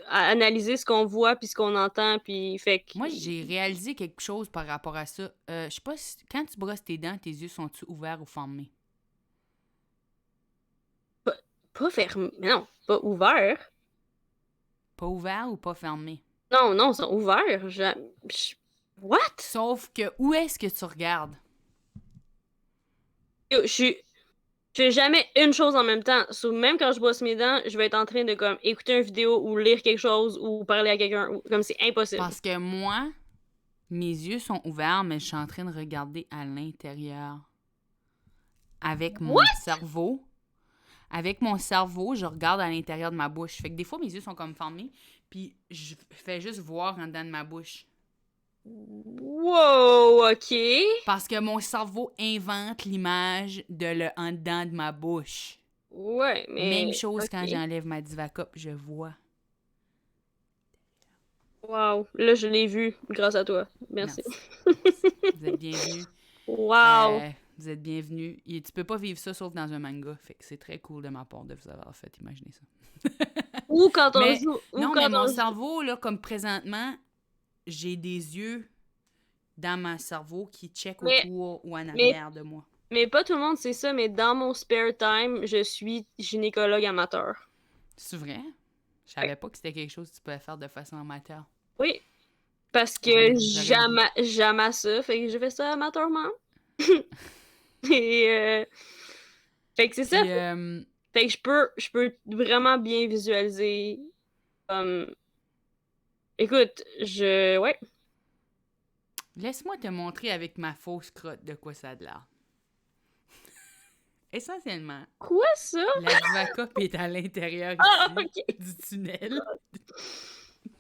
à analyser ce qu'on voit puis ce qu'on entend, puis fait que... Moi, j'ai réalisé quelque chose par rapport à ça. Je sais pas si... Quand tu brosses tes dents, tes yeux sont-ils ouverts ou fermés? Pas fermé, mais non, pas ouvert. Pas ouverts ou pas fermés? Non, non, ils sont ouverts. What? Sauf que, où est-ce que tu regardes? Yo, je fais jamais une chose en même temps. So, même quand je brosse mes dents, je vais être en train de comme écouter une vidéo ou lire quelque chose ou parler à quelqu'un. Comme c'est impossible. Parce que moi, mes yeux sont ouverts, mais je suis en train de regarder à l'intérieur. Avec mon cerveau. Avec mon cerveau, je regarde à l'intérieur de ma bouche. Fait que des fois, mes yeux sont comme fermés, puis je fais juste voir en dedans de ma bouche. Wow, ok. Parce que mon cerveau invente l'image de le en dedans de ma bouche. Ouais, mais... Même chose quand ok. j'enlève ma Divacup, je vois. Wow, là, je l'ai vu grâce à toi. Merci. Vous êtes bienvenus. Wow. Vous êtes bienvenus. Et tu peux pas vivre ça sauf dans un manga. Fait que c'est très cool de ma part de vous avoir fait imaginer ça. Ou quand on mais, joue... non, mais mon cerveau, là, comme présentement, j'ai des yeux dans mon cerveau qui check Mais- autour ou en mais- arrière de moi. Mais pas tout le monde sait ça, mais dans mon spare time, je suis gynécologue amateur. C'est vrai? Je savais pas que c'était quelque chose que tu pouvais faire de façon amateur. Oui. Parce que J'aurais- jamais ça, fait que je fais ça amateurement. Et fait que c'est ça. Puis, Fait que je peux vraiment bien visualiser. Écoute, ouais. laisse-moi te montrer avec ma fausse crotte de quoi ça a de l'air. Essentiellement, Quoi ça? la Divacup est à l'intérieur Ah, ici du tunnel.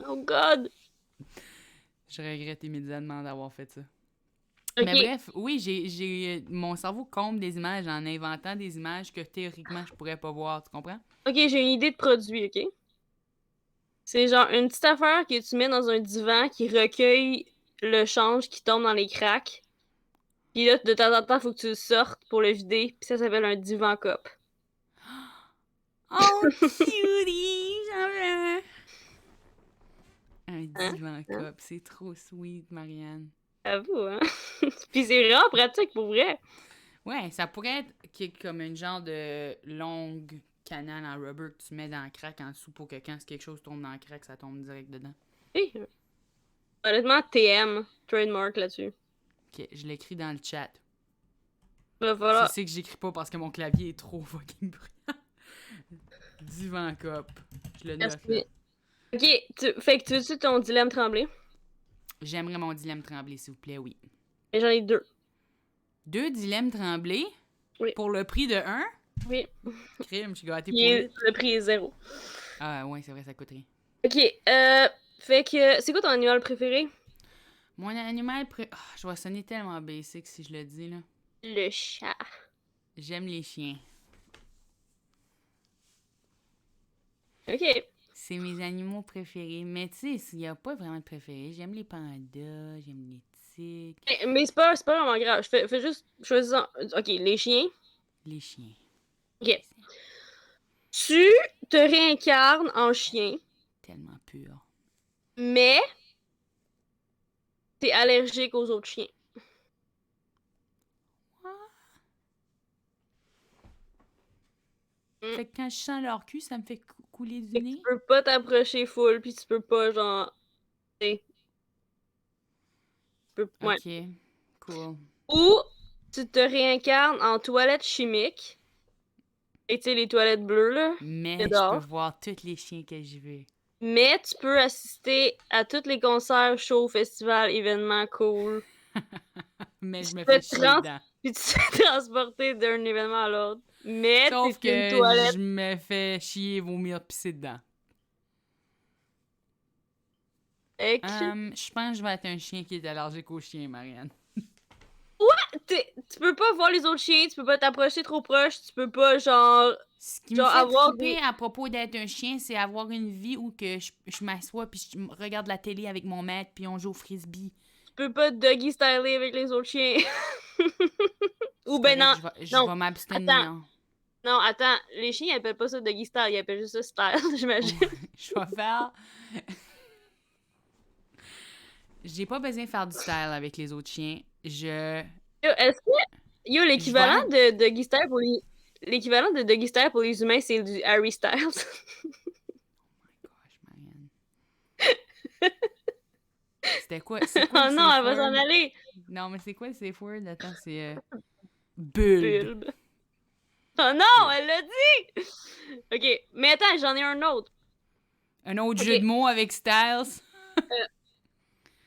Oh god. Je regrette immédiatement d'avoir fait ça. Ok. Mais bref, oui, mon cerveau comble des images en inventant des images que théoriquement je pourrais pas voir, tu comprends? Ok, j'ai une idée de produit, ok? C'est genre une petite affaire que tu mets dans un divan qui recueille le change qui tombe dans les cracks. Puis là, de temps en temps, faut que tu le sortes pour le vider. Puis ça s'appelle un divan cup. Oh, cutie! J'en veux un! Un Hein? divan cup, c'est trop sweet, Marianne. Avoue, hein? Puis c'est vraiment pratique pour vrai. Ouais, ça pourrait être comme une genre de longue canal en rubber que tu mets dans le crack en dessous pour que quand quelque chose tombe dans le crack, ça tombe direct dedans. Oui. Honnêtement, TM, trademark là-dessus. Ok, je l'écris dans le chat. Va falloir. C'est que j'écris pas parce que mon clavier est trop fucking bruyant. Divan cup. Je le note là. Ok, fait que tu veux-tu ton dilemme tremblé? J'aimerais mon dilemme tremblé, s'il vous plaît, oui. Et j'en ai deux. 2 dilemmes tremblés? Oui. Pour le prix de 1? Oui. Crime, je suis gâtée Puis pour vite. le prix est 0. Ah ouais, c'est vrai, ça coûterait. Ok, fait que c'est quoi ton animal préféré? Mon animal je vais sonner tellement basic si je le dis, là. Le chat. J'aime les chiens. Ok. C'est mes animaux préférés. Mais tu sais, il n'y a pas vraiment de préférés. J'aime les pandas, j'aime les tigres. Mais c'est pas vraiment grave. Fais juste choisir. Ok, les chiens. Les chiens. Ok. Tu te réincarnes en chien, Tellement pur. mais t'es allergique aux autres chiens. Mm. Fait que quand je sens leur cul, ça me fait couler du Fait que nez. tu peux pas t'approcher full, puis tu peux pas, genre. t'sais, ouais. Ok, cool. Ou tu te réincarnes en toilette chimique. Et tu sais, les toilettes bleues, là. Mais je J'adore. peux voir tous les chiens que je veux. Mais tu peux assister à tous les concerts, shows, festivals, événements cool. Mais je me peux fais te chier rendre- dedans. Puis tu te fais transporter d'un événement à l'autre. Mais Sauf t'es une que toilette. je me fais chier, vomir, pisser dedans. Je pense que je vais être un chien qui est allergique aux chiens, Marianne. Tu peux pas voir les autres chiens, tu peux pas t'approcher trop proche, tu peux pas, genre. Ce qui me Genre, fait avoir triper à propos d'être un chien, c'est avoir une vie où que je m'assois puis je regarde la télé avec mon maître puis on joue au frisbee. Tu peux pas doggy styler avec les autres chiens. Ou ben non. Je non. vais m'abstenir. Non, attends, les chiens ils appellent pas ça doggy style, ils appellent juste ça style, j'imagine. Je vais faire. J'ai pas besoin de faire du style avec les autres chiens. Yo, est-ce que. Yo, l'équivalent de doggy style pour les. L'équivalent de doggy style pour les humains, c'est du Harry Styles. Oh my gosh, Marianne. C'était quoi? C'est quoi Oh le non, safe elle va s'en word? aller! Non, mais c'est quoi le safe word? Attends, c'est. Bulbe. Bulbe. Oh non, elle l'a dit! Ok, mais attends, j'en ai un autre. Un autre Ok. jeu de mots avec Styles?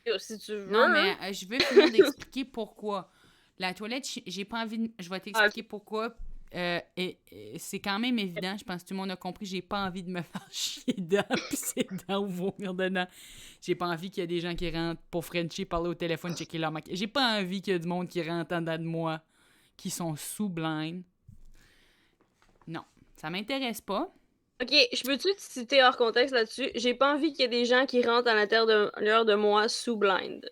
Yo, si tu veux. Non, mais je veux finir d'expliquer pourquoi. La toilette, j'ai pas envie de... Je vais t'expliquer pourquoi. C'est quand même évident, je pense que tout le monde a compris, j'ai pas envie de me faire chier dedans, pisser dedans ou vomir dedans. J'ai pas envie qu'il y ait des gens qui rentrent pour Frenchie, parler au téléphone, checker leur maquillage. J'ai pas envie qu'il y ait du monde qui rentre en dedans de moi, qui sont sous blind. Non, ça m'intéresse pas. Ok, je peux-tu te citer hors contexte là-dessus? J'ai pas envie qu'il y ait des gens qui rentrent à l'intérieur de moi sous blind.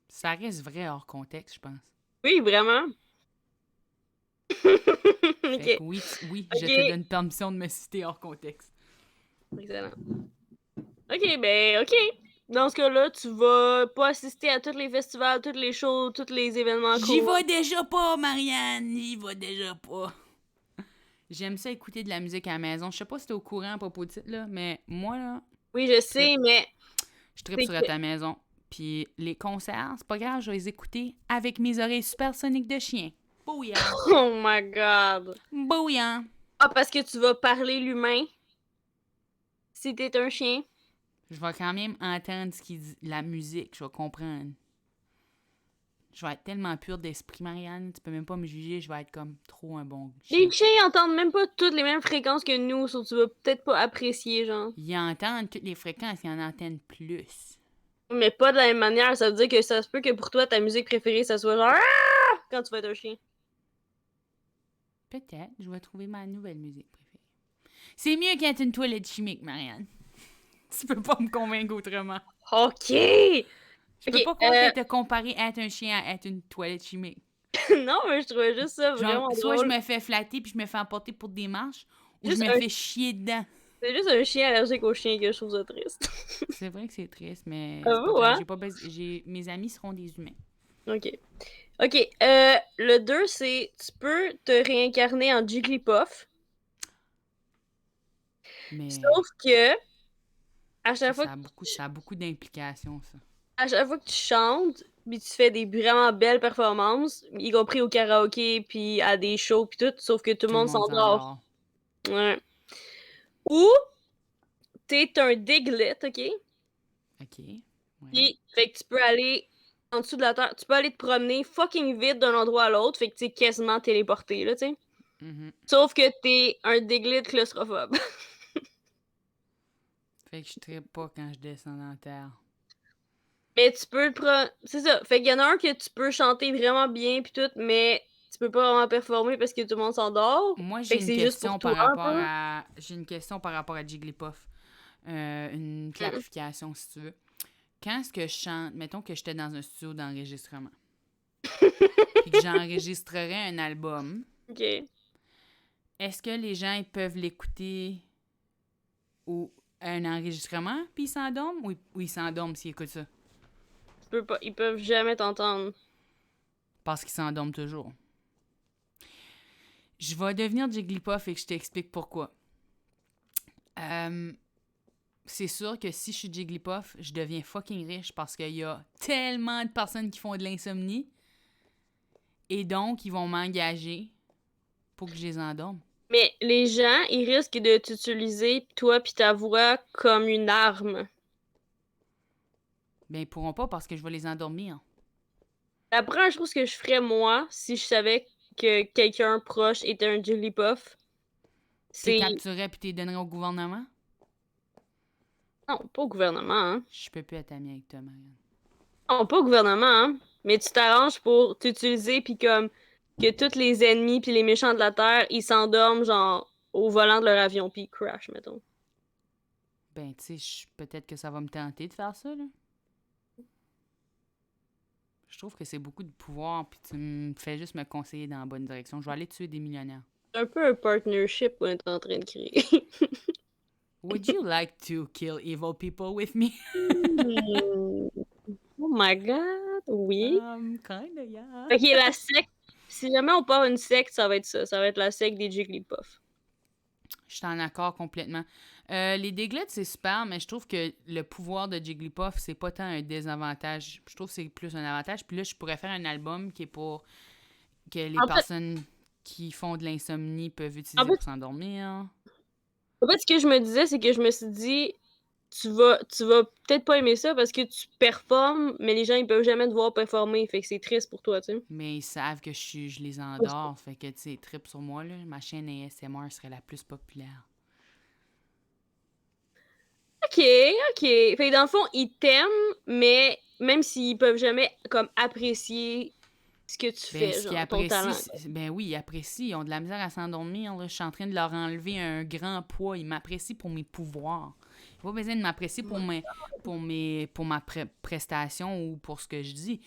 Ça reste vrai hors contexte, je pense. Oui, vraiment. Fait Ok, que oui, je te donne permission de me citer hors contexte. excellent. Ok, ben, ok. dans ce cas-là, tu vas pas assister à tous les festivals, tous les shows, tous les événements J'y cool. vais déjà pas, Marianne! J'y vais déjà pas. J'aime ça écouter de la musique à la maison. Je sais pas si t'es au courant à propos de ça, là, mais moi, là, Oui, je sais, mais je tripe c'est sur que... être à la maison. Puis les concerts, c'est pas grave, je vais les écouter avec mes oreilles supersoniques de chien. Bouillant! Oh my god! Bouillant! Ah, parce que tu vas parler l'humain si t'es un chien? Je vais quand même entendre ce qu'il dit, la musique, je vais comprendre. Je vais être tellement pure d'esprit, Marianne, tu peux même pas me juger, je vais être comme trop un bon Les chien. chiens entendent même pas toutes les mêmes fréquences que nous, sauf que tu vas peut-être pas apprécier, genre. Ils entendent toutes les fréquences, ils en entendent plus. Mais pas de la même manière, ça veut dire que ça se peut que pour toi, ta musique préférée, ça soit genre ah! Quand tu vas être un chien. Peut-être, je vais trouver ma nouvelle musique préférée. C'est mieux qu'être une toilette chimique, Marianne. Tu peux pas me convaincre autrement. Ok! Je peux pas croire que t'as comparé être un chien à être une toilette chimique. Non, mais je trouvais juste ça Genre, vraiment soit je drôle. me fais flatter puis je me fais emporter pour des marches, ou je Juste me un... fais chier dedans. C'est juste un chien allergique aux chiens que je trouve ça triste. C'est vrai que c'est triste, mais c'est pas Avoue, grave. hein? Mes amis seront des humains. Ok. Ok, le 2, c'est tu peux te réincarner en Jigglypuff, Mais sauf que à ça, chaque fois ça a beaucoup d'implications, ça. à chaque fois que tu chantes, puis tu fais des vraiment belles performances, y compris au karaoké, puis à des shows, puis tout, sauf que tout le Tout le monde monde s'endort. s'endort. Ouais. Ou t'es un Diglett, ok? OK. Ouais. Puis, fait que tu peux aller en dessous de la terre, tu peux aller te promener fucking vite d'un endroit à l'autre, fait que tu es quasiment téléporté, là, tu sais. Mhm. Sauf que t'es un Diglett claustrophobe. Fait que je trippe pas quand je descends dans la terre. Mais tu peux c'est ça. Fait qu'il y en a un que tu peux chanter vraiment bien puis tout, mais tu peux pas vraiment performer parce que tout le monde s'endort. Moi, Fait j'ai que une c'est juste pour question toi par un rapport peu. à. J'ai une question par rapport à Jigglypuff. Une Mm. clarification, si tu veux. Quand est-ce que je chante, mettons que j'étais dans un studio d'enregistrement, puis que j'enregistrerais un album, Ok. est-ce que les gens ils peuvent l'écouter ou un enregistrement, puis ils s'endorment, ou ils s'endorment s'ils écoutent ça? Tu peux pas, ils peuvent jamais t'entendre. Parce qu'ils s'endorment toujours. Je vais devenir Jigglypuff et que je t'explique pourquoi. C'est sûr que si je suis Jigglypuff, je deviens fucking riche parce qu'il y a tellement de personnes qui font de l'insomnie et donc ils vont m'engager pour que je les endorme. Mais les gens, ils risquent de t'utiliser, toi puis ta voix, comme une arme. Ben, ils pourront pas parce que je vais les endormir. La première chose que je ferais, moi, si je savais que quelqu'un proche était un Jigglypuff, T'es c'est... capturé puis t'es donnerais au gouvernement. Non, pas au gouvernement, hein. Je peux plus être amie avec toi, Marianne. Non, pas au gouvernement, hein. Mais tu t'arranges pour t'utiliser, puis comme que tous les ennemis puis les méchants de la Terre, ils s'endorment, genre, au volant de leur avion, puis ils crash, mettons. Ben, tu sais, peut-être que ça va me tenter de faire ça, là. Je trouve que c'est beaucoup de pouvoir, puis tu me fais juste me conseiller dans la bonne direction. Je vais aller tuer des millionnaires. C'est un peu un partnership qu'on est en train de créer. Would you like to kill evil people with me? Hmm. Oh my god, oui. Kinda, yeah. Ok, la secte. Si jamais on part une secte, ça va être ça. Ça va être la secte des Jigglypuff. Je suis en accord complètement. Les Diglett, c'est super, mais je trouve que le pouvoir de Jigglypuff, c'est pas tant un désavantage. Je trouve que c'est plus un avantage. Puis là, je pourrais faire un album qui est pour que les En fait, personnes qui font de l'insomnie peuvent en utiliser fait, pour s'endormir. ce que je me disais, c'est que je me suis dit, tu vas peut-être pas aimer ça parce que tu performes, mais les gens, ils peuvent jamais te voir performer. Fait que c'est triste pour toi, tu sais. Mais ils savent que je les endors. Fait que, tu sais, ils trippent sur moi, là. Ma chaîne ASMR serait la plus populaire. Ok, ok. Fait que dans le fond, ils t'aiment, mais même s'ils peuvent jamais, comme, apprécier ce que tu Ben, fais, ce qu'ils genre, ton apprécient, talent. ben oui, ils apprécient. Ils ont de la misère à s'endormir, là. Je suis en train de leur enlever un grand poids. Ils m'apprécient pour mes pouvoirs. Ils n'ont pas besoin de m'apprécier pour ma prestation ou pour ce que je dis.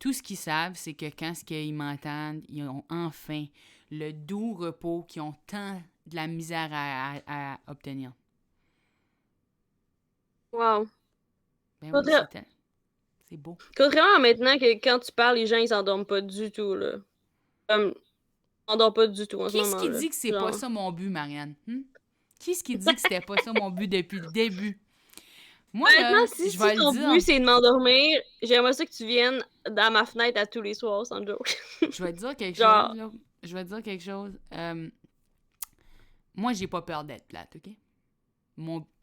Tout ce qu'ils savent, c'est que quand ils m'entendent, ils ont enfin le doux repos qu'ils ont tant de la misère à obtenir. Wow. Ben oui, Contra- c'est beau. Contrairement à maintenant que quand tu parles, les gens, ils s'endorment pas du tout, là. Comme, ils s'endorment pas du tout en ce Qui est-ce moment, qui là. dit que c'est pas Genre. ça mon but, Marianne? Qui est-ce qui dit que c'était pas ça mon but depuis le début? Moi, Honnêtement, là, si, je vais si le ton but dire. c'est de m'endormir, j'aimerais ça que tu viennes dans ma fenêtre à tous les soirs, sans joke. Je vais te dire quelque Genre, chose, là. Je vais te dire quelque chose. Moi, j'ai pas peur d'être plate, OK?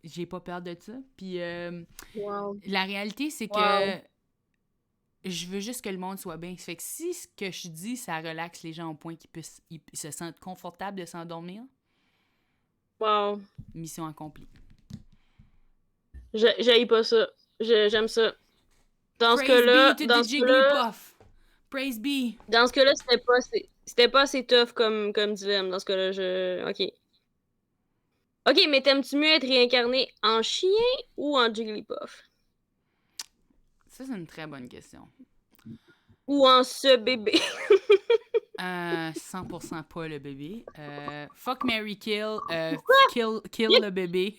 J'ai pas peur de ça. Puis wow. la réalité, c'est Wow. que je veux juste que le monde soit bien. Ça fait que si ce que je dis, ça relaxe les gens au point ils se sentent confortables de s'endormir, Wow. mission accomplie. J'haïs pas ça. J'aime ça. Dans ce Praise cas-là, be to dans the ce cas-là, Jigglypuff! Praise be! dans ce cas-là, c'était pas assez tough comme dilemme. Dans ce cas-là, ok. Ok, mais t'aimes-tu mieux être réincarné en chien ou en Jigglypuff? Ça, c'est une très bonne question. Ou en ce bébé? 100% pas le bébé. Fuck, Mary kill. Quoi? Kill le bébé.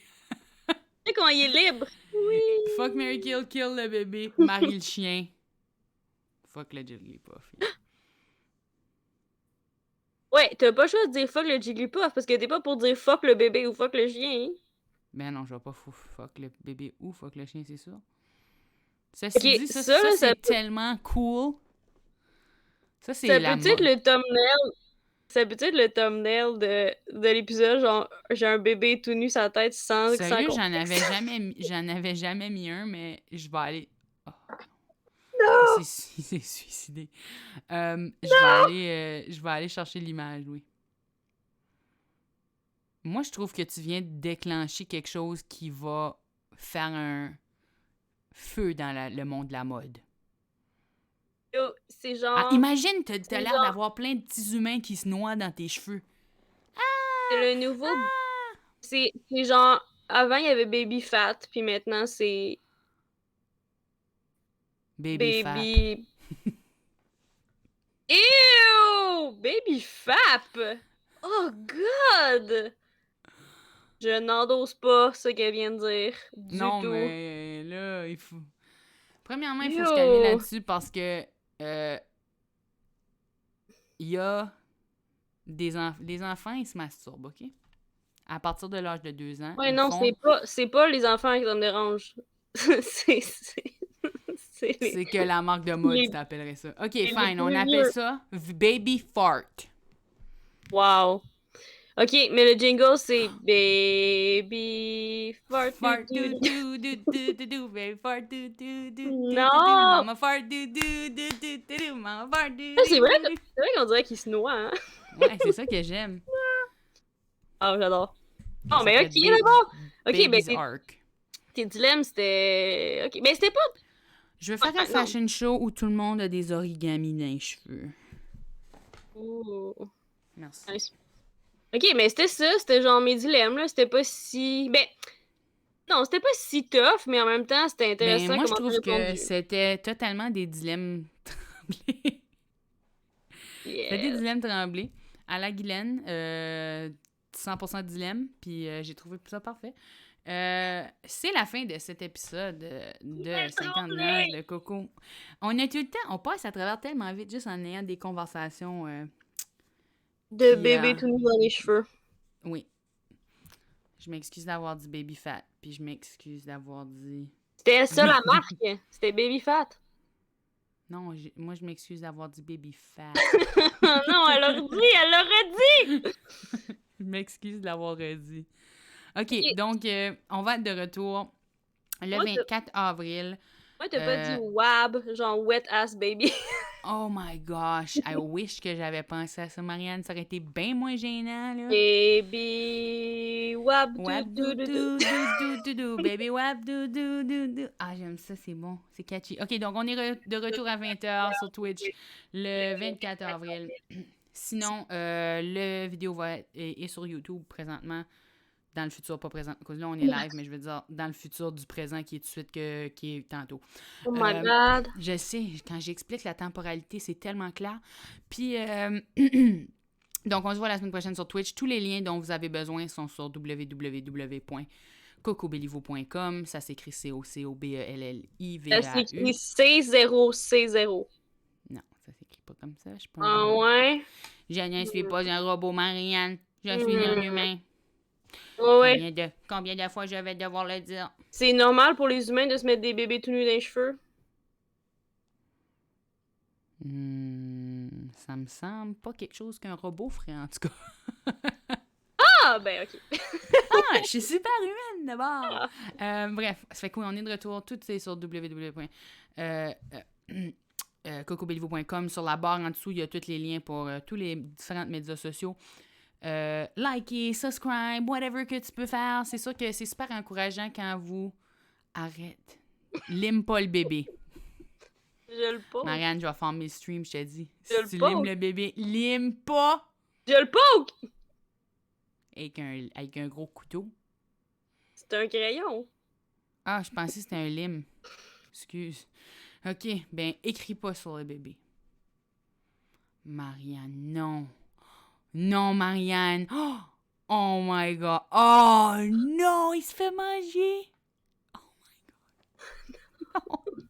Tu sais quand il est libre? Oui. Fuck, Mary kill le bébé. Marie le chien. Fuck le Jigglypuff. Ouais, t'as pas le choix de dire fuck le Jigglypuff parce que t'es pas pour dire fuck le bébé ou fuck le chien. Ben non, je vais pas fuck le bébé ou fuck le chien, c'est sûr. Ok, Ceci dit, ça ça c'est tellement cool. Ça, c'est ça la peut être mode. le thumbnail. Ça peut être le thumbnail de l'épisode, genre j'ai un bébé tout nu sa tête sans Sérieux, complexe. j'en avais jamais mis un, mais je vais aller. Oh, Non! il s'est suicidé. Je vais aller chercher l'image, oui. Moi, je trouve que tu viens de déclencher quelque chose qui va faire un feu dans le monde de la mode. Yo, c'est genre. Ah, imagine, t'as c'est l'air genre- d'avoir plein de petits humains qui se noient dans tes cheveux. C'est le nouveau. C'est genre. Avant, il y avait Baby Fat, puis maintenant, c'est. Baby fap. Baby. Ew! Baby Fap! Oh God! Je n'endosse pas ce qu'elle vient de dire. Du Non, tout. mais là, il faut. Premièrement, il faut Yo! se calmer là-dessus parce que il y a les enfants, ils se masturbent, OK? À partir de l'âge de 2 ans, Ouais, ils non, font. c'est pas les enfants qui ça me dérange. c'est C'est que la marque de mode, les- tu t'appellerais ça. OK, les fine, on plus appelle vieux. ça baby fart. Wow. Ok, mais le jingle, c'est Baby Fart. Fart do do do do do do baby fart do do do do do do Non! mama fart do do do do do do mama fart do Ah, c'est vrai do. qu'on dirait qu'il se noie, hein? Ouais, c'est ça que j'aime. Ah, j'adore. Ça Oh, mais s'appelle ok, d'abord! Ok, ben Baby's Arc. tes dilemmes, c'était. Ok, mais c'était pas. Je veux faire un non. fashion show où tout le monde a des origamis dans les cheveux. Ouh. Merci. Nice. Ok, mais c'était ça, c'était genre mes dilemmes, là. C'était pas si. Ben. Non, c'était pas si tough, mais en même temps, c'était intéressant Ben, moi, je comment t'as trouve que répondu. c'était totalement des dilemmes tremblés. C'était des Yeah. dilemmes tremblés. À la Guylaine, 100% dilemme, puis j'ai trouvé ça parfait. C'est la fin de cet épisode de 50 nages de Coco. On a tout le temps, on passe à travers tellement vite juste en ayant des conversations. De Puis, bébé tout nu dans les cheveux. Oui. Je m'excuse d'avoir dit baby fat, puis je m'excuse d'avoir dit. C'était ça la marque. C'était Baby Fat. Non, moi je m'excuse d'avoir dit baby fat. Non, elle l'aurait dit! Je m'excuse de l'avoir dit. OK, donc on va être de retour le 24 avril. Moi, t'as pas dit WAB, genre Wet Ass Baby. Oh my gosh, I wish que j'avais pensé à ça, Marianne. Ça aurait été bien moins gênant, là. Baby WAB, Wap do, do do, do, do. do do do do baby wap do do do do. Ah, j'aime ça, c'est bon, c'est catchy. OK, donc on est de retour à 20h sur Twitch le 24 avril. Sinon, le vidéo est sur YouTube présentement. Dans le futur, pas présent. Parce que là, on est live, mais je veux dire dans le futur du présent qui est tout de suite qui est tantôt. Oh my God. Je sais, quand j'explique la temporalité, c'est tellement clair. Puis, donc, on se voit la semaine prochaine sur Twitch. Tous les liens dont vous avez besoin sont sur www.cocomelon.com. cocobellivo.com, ça s'écrit COCOBELLIVAU. Ça s'écrit C0C0. Non, ça s'écrit pas comme ça, je pense. Ah ouais? Je ne suis pas un robot, Marianne. Je suis un humain. Ouais. Combien de fois je vais devoir le dire? C'est normal pour les humains de se mettre des bébés tout nus dans les cheveux? Ça me semble pas quelque chose qu'un robot ferait, en tout cas. Ah, ben ok. Ah, je suis super humaine d'abord. Bref, ça fait que oui, on est de retour. Tout est sur www.cocobellivo.com. Sur la barre en dessous, il y a tous les liens pour tous les différents médias sociaux. Likez, subscribe, whatever que tu peux faire. C'est sûr que c'est super encourageant quand vous... Arrête. Lime pas le bébé. Je le poke. Marianne, je vais fermer le stream, je te dis. Je Si le tu poke. limes le bébé, lime pas Je le poke! avec un gros couteau. C'est un crayon. Ah, je pensais que c'était un lime. Excuse. OK, ben, écris pas sur le bébé. Marianne, non. Non, Marianne. Oh my God. Oh non, il se fait manger. Oh my God.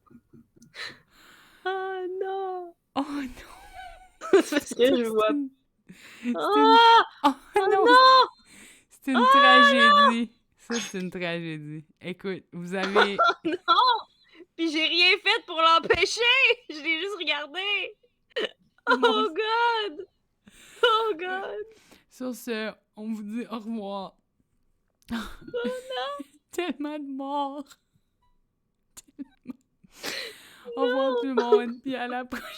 Ah non! Oh non. C'est parce que je vois. Oh non. Non! C'est une tragédie. Ça, c'est une tragédie. Écoute, vous avez... Non! Puis j'ai rien fait pour l'empêcher! Je l'ai juste regardé! Oh God! Oh God! Sur ce, on vous dit au revoir. Oh non! Tellement de morts. Tellement. Au revoir tout le monde, puis à la prochaine.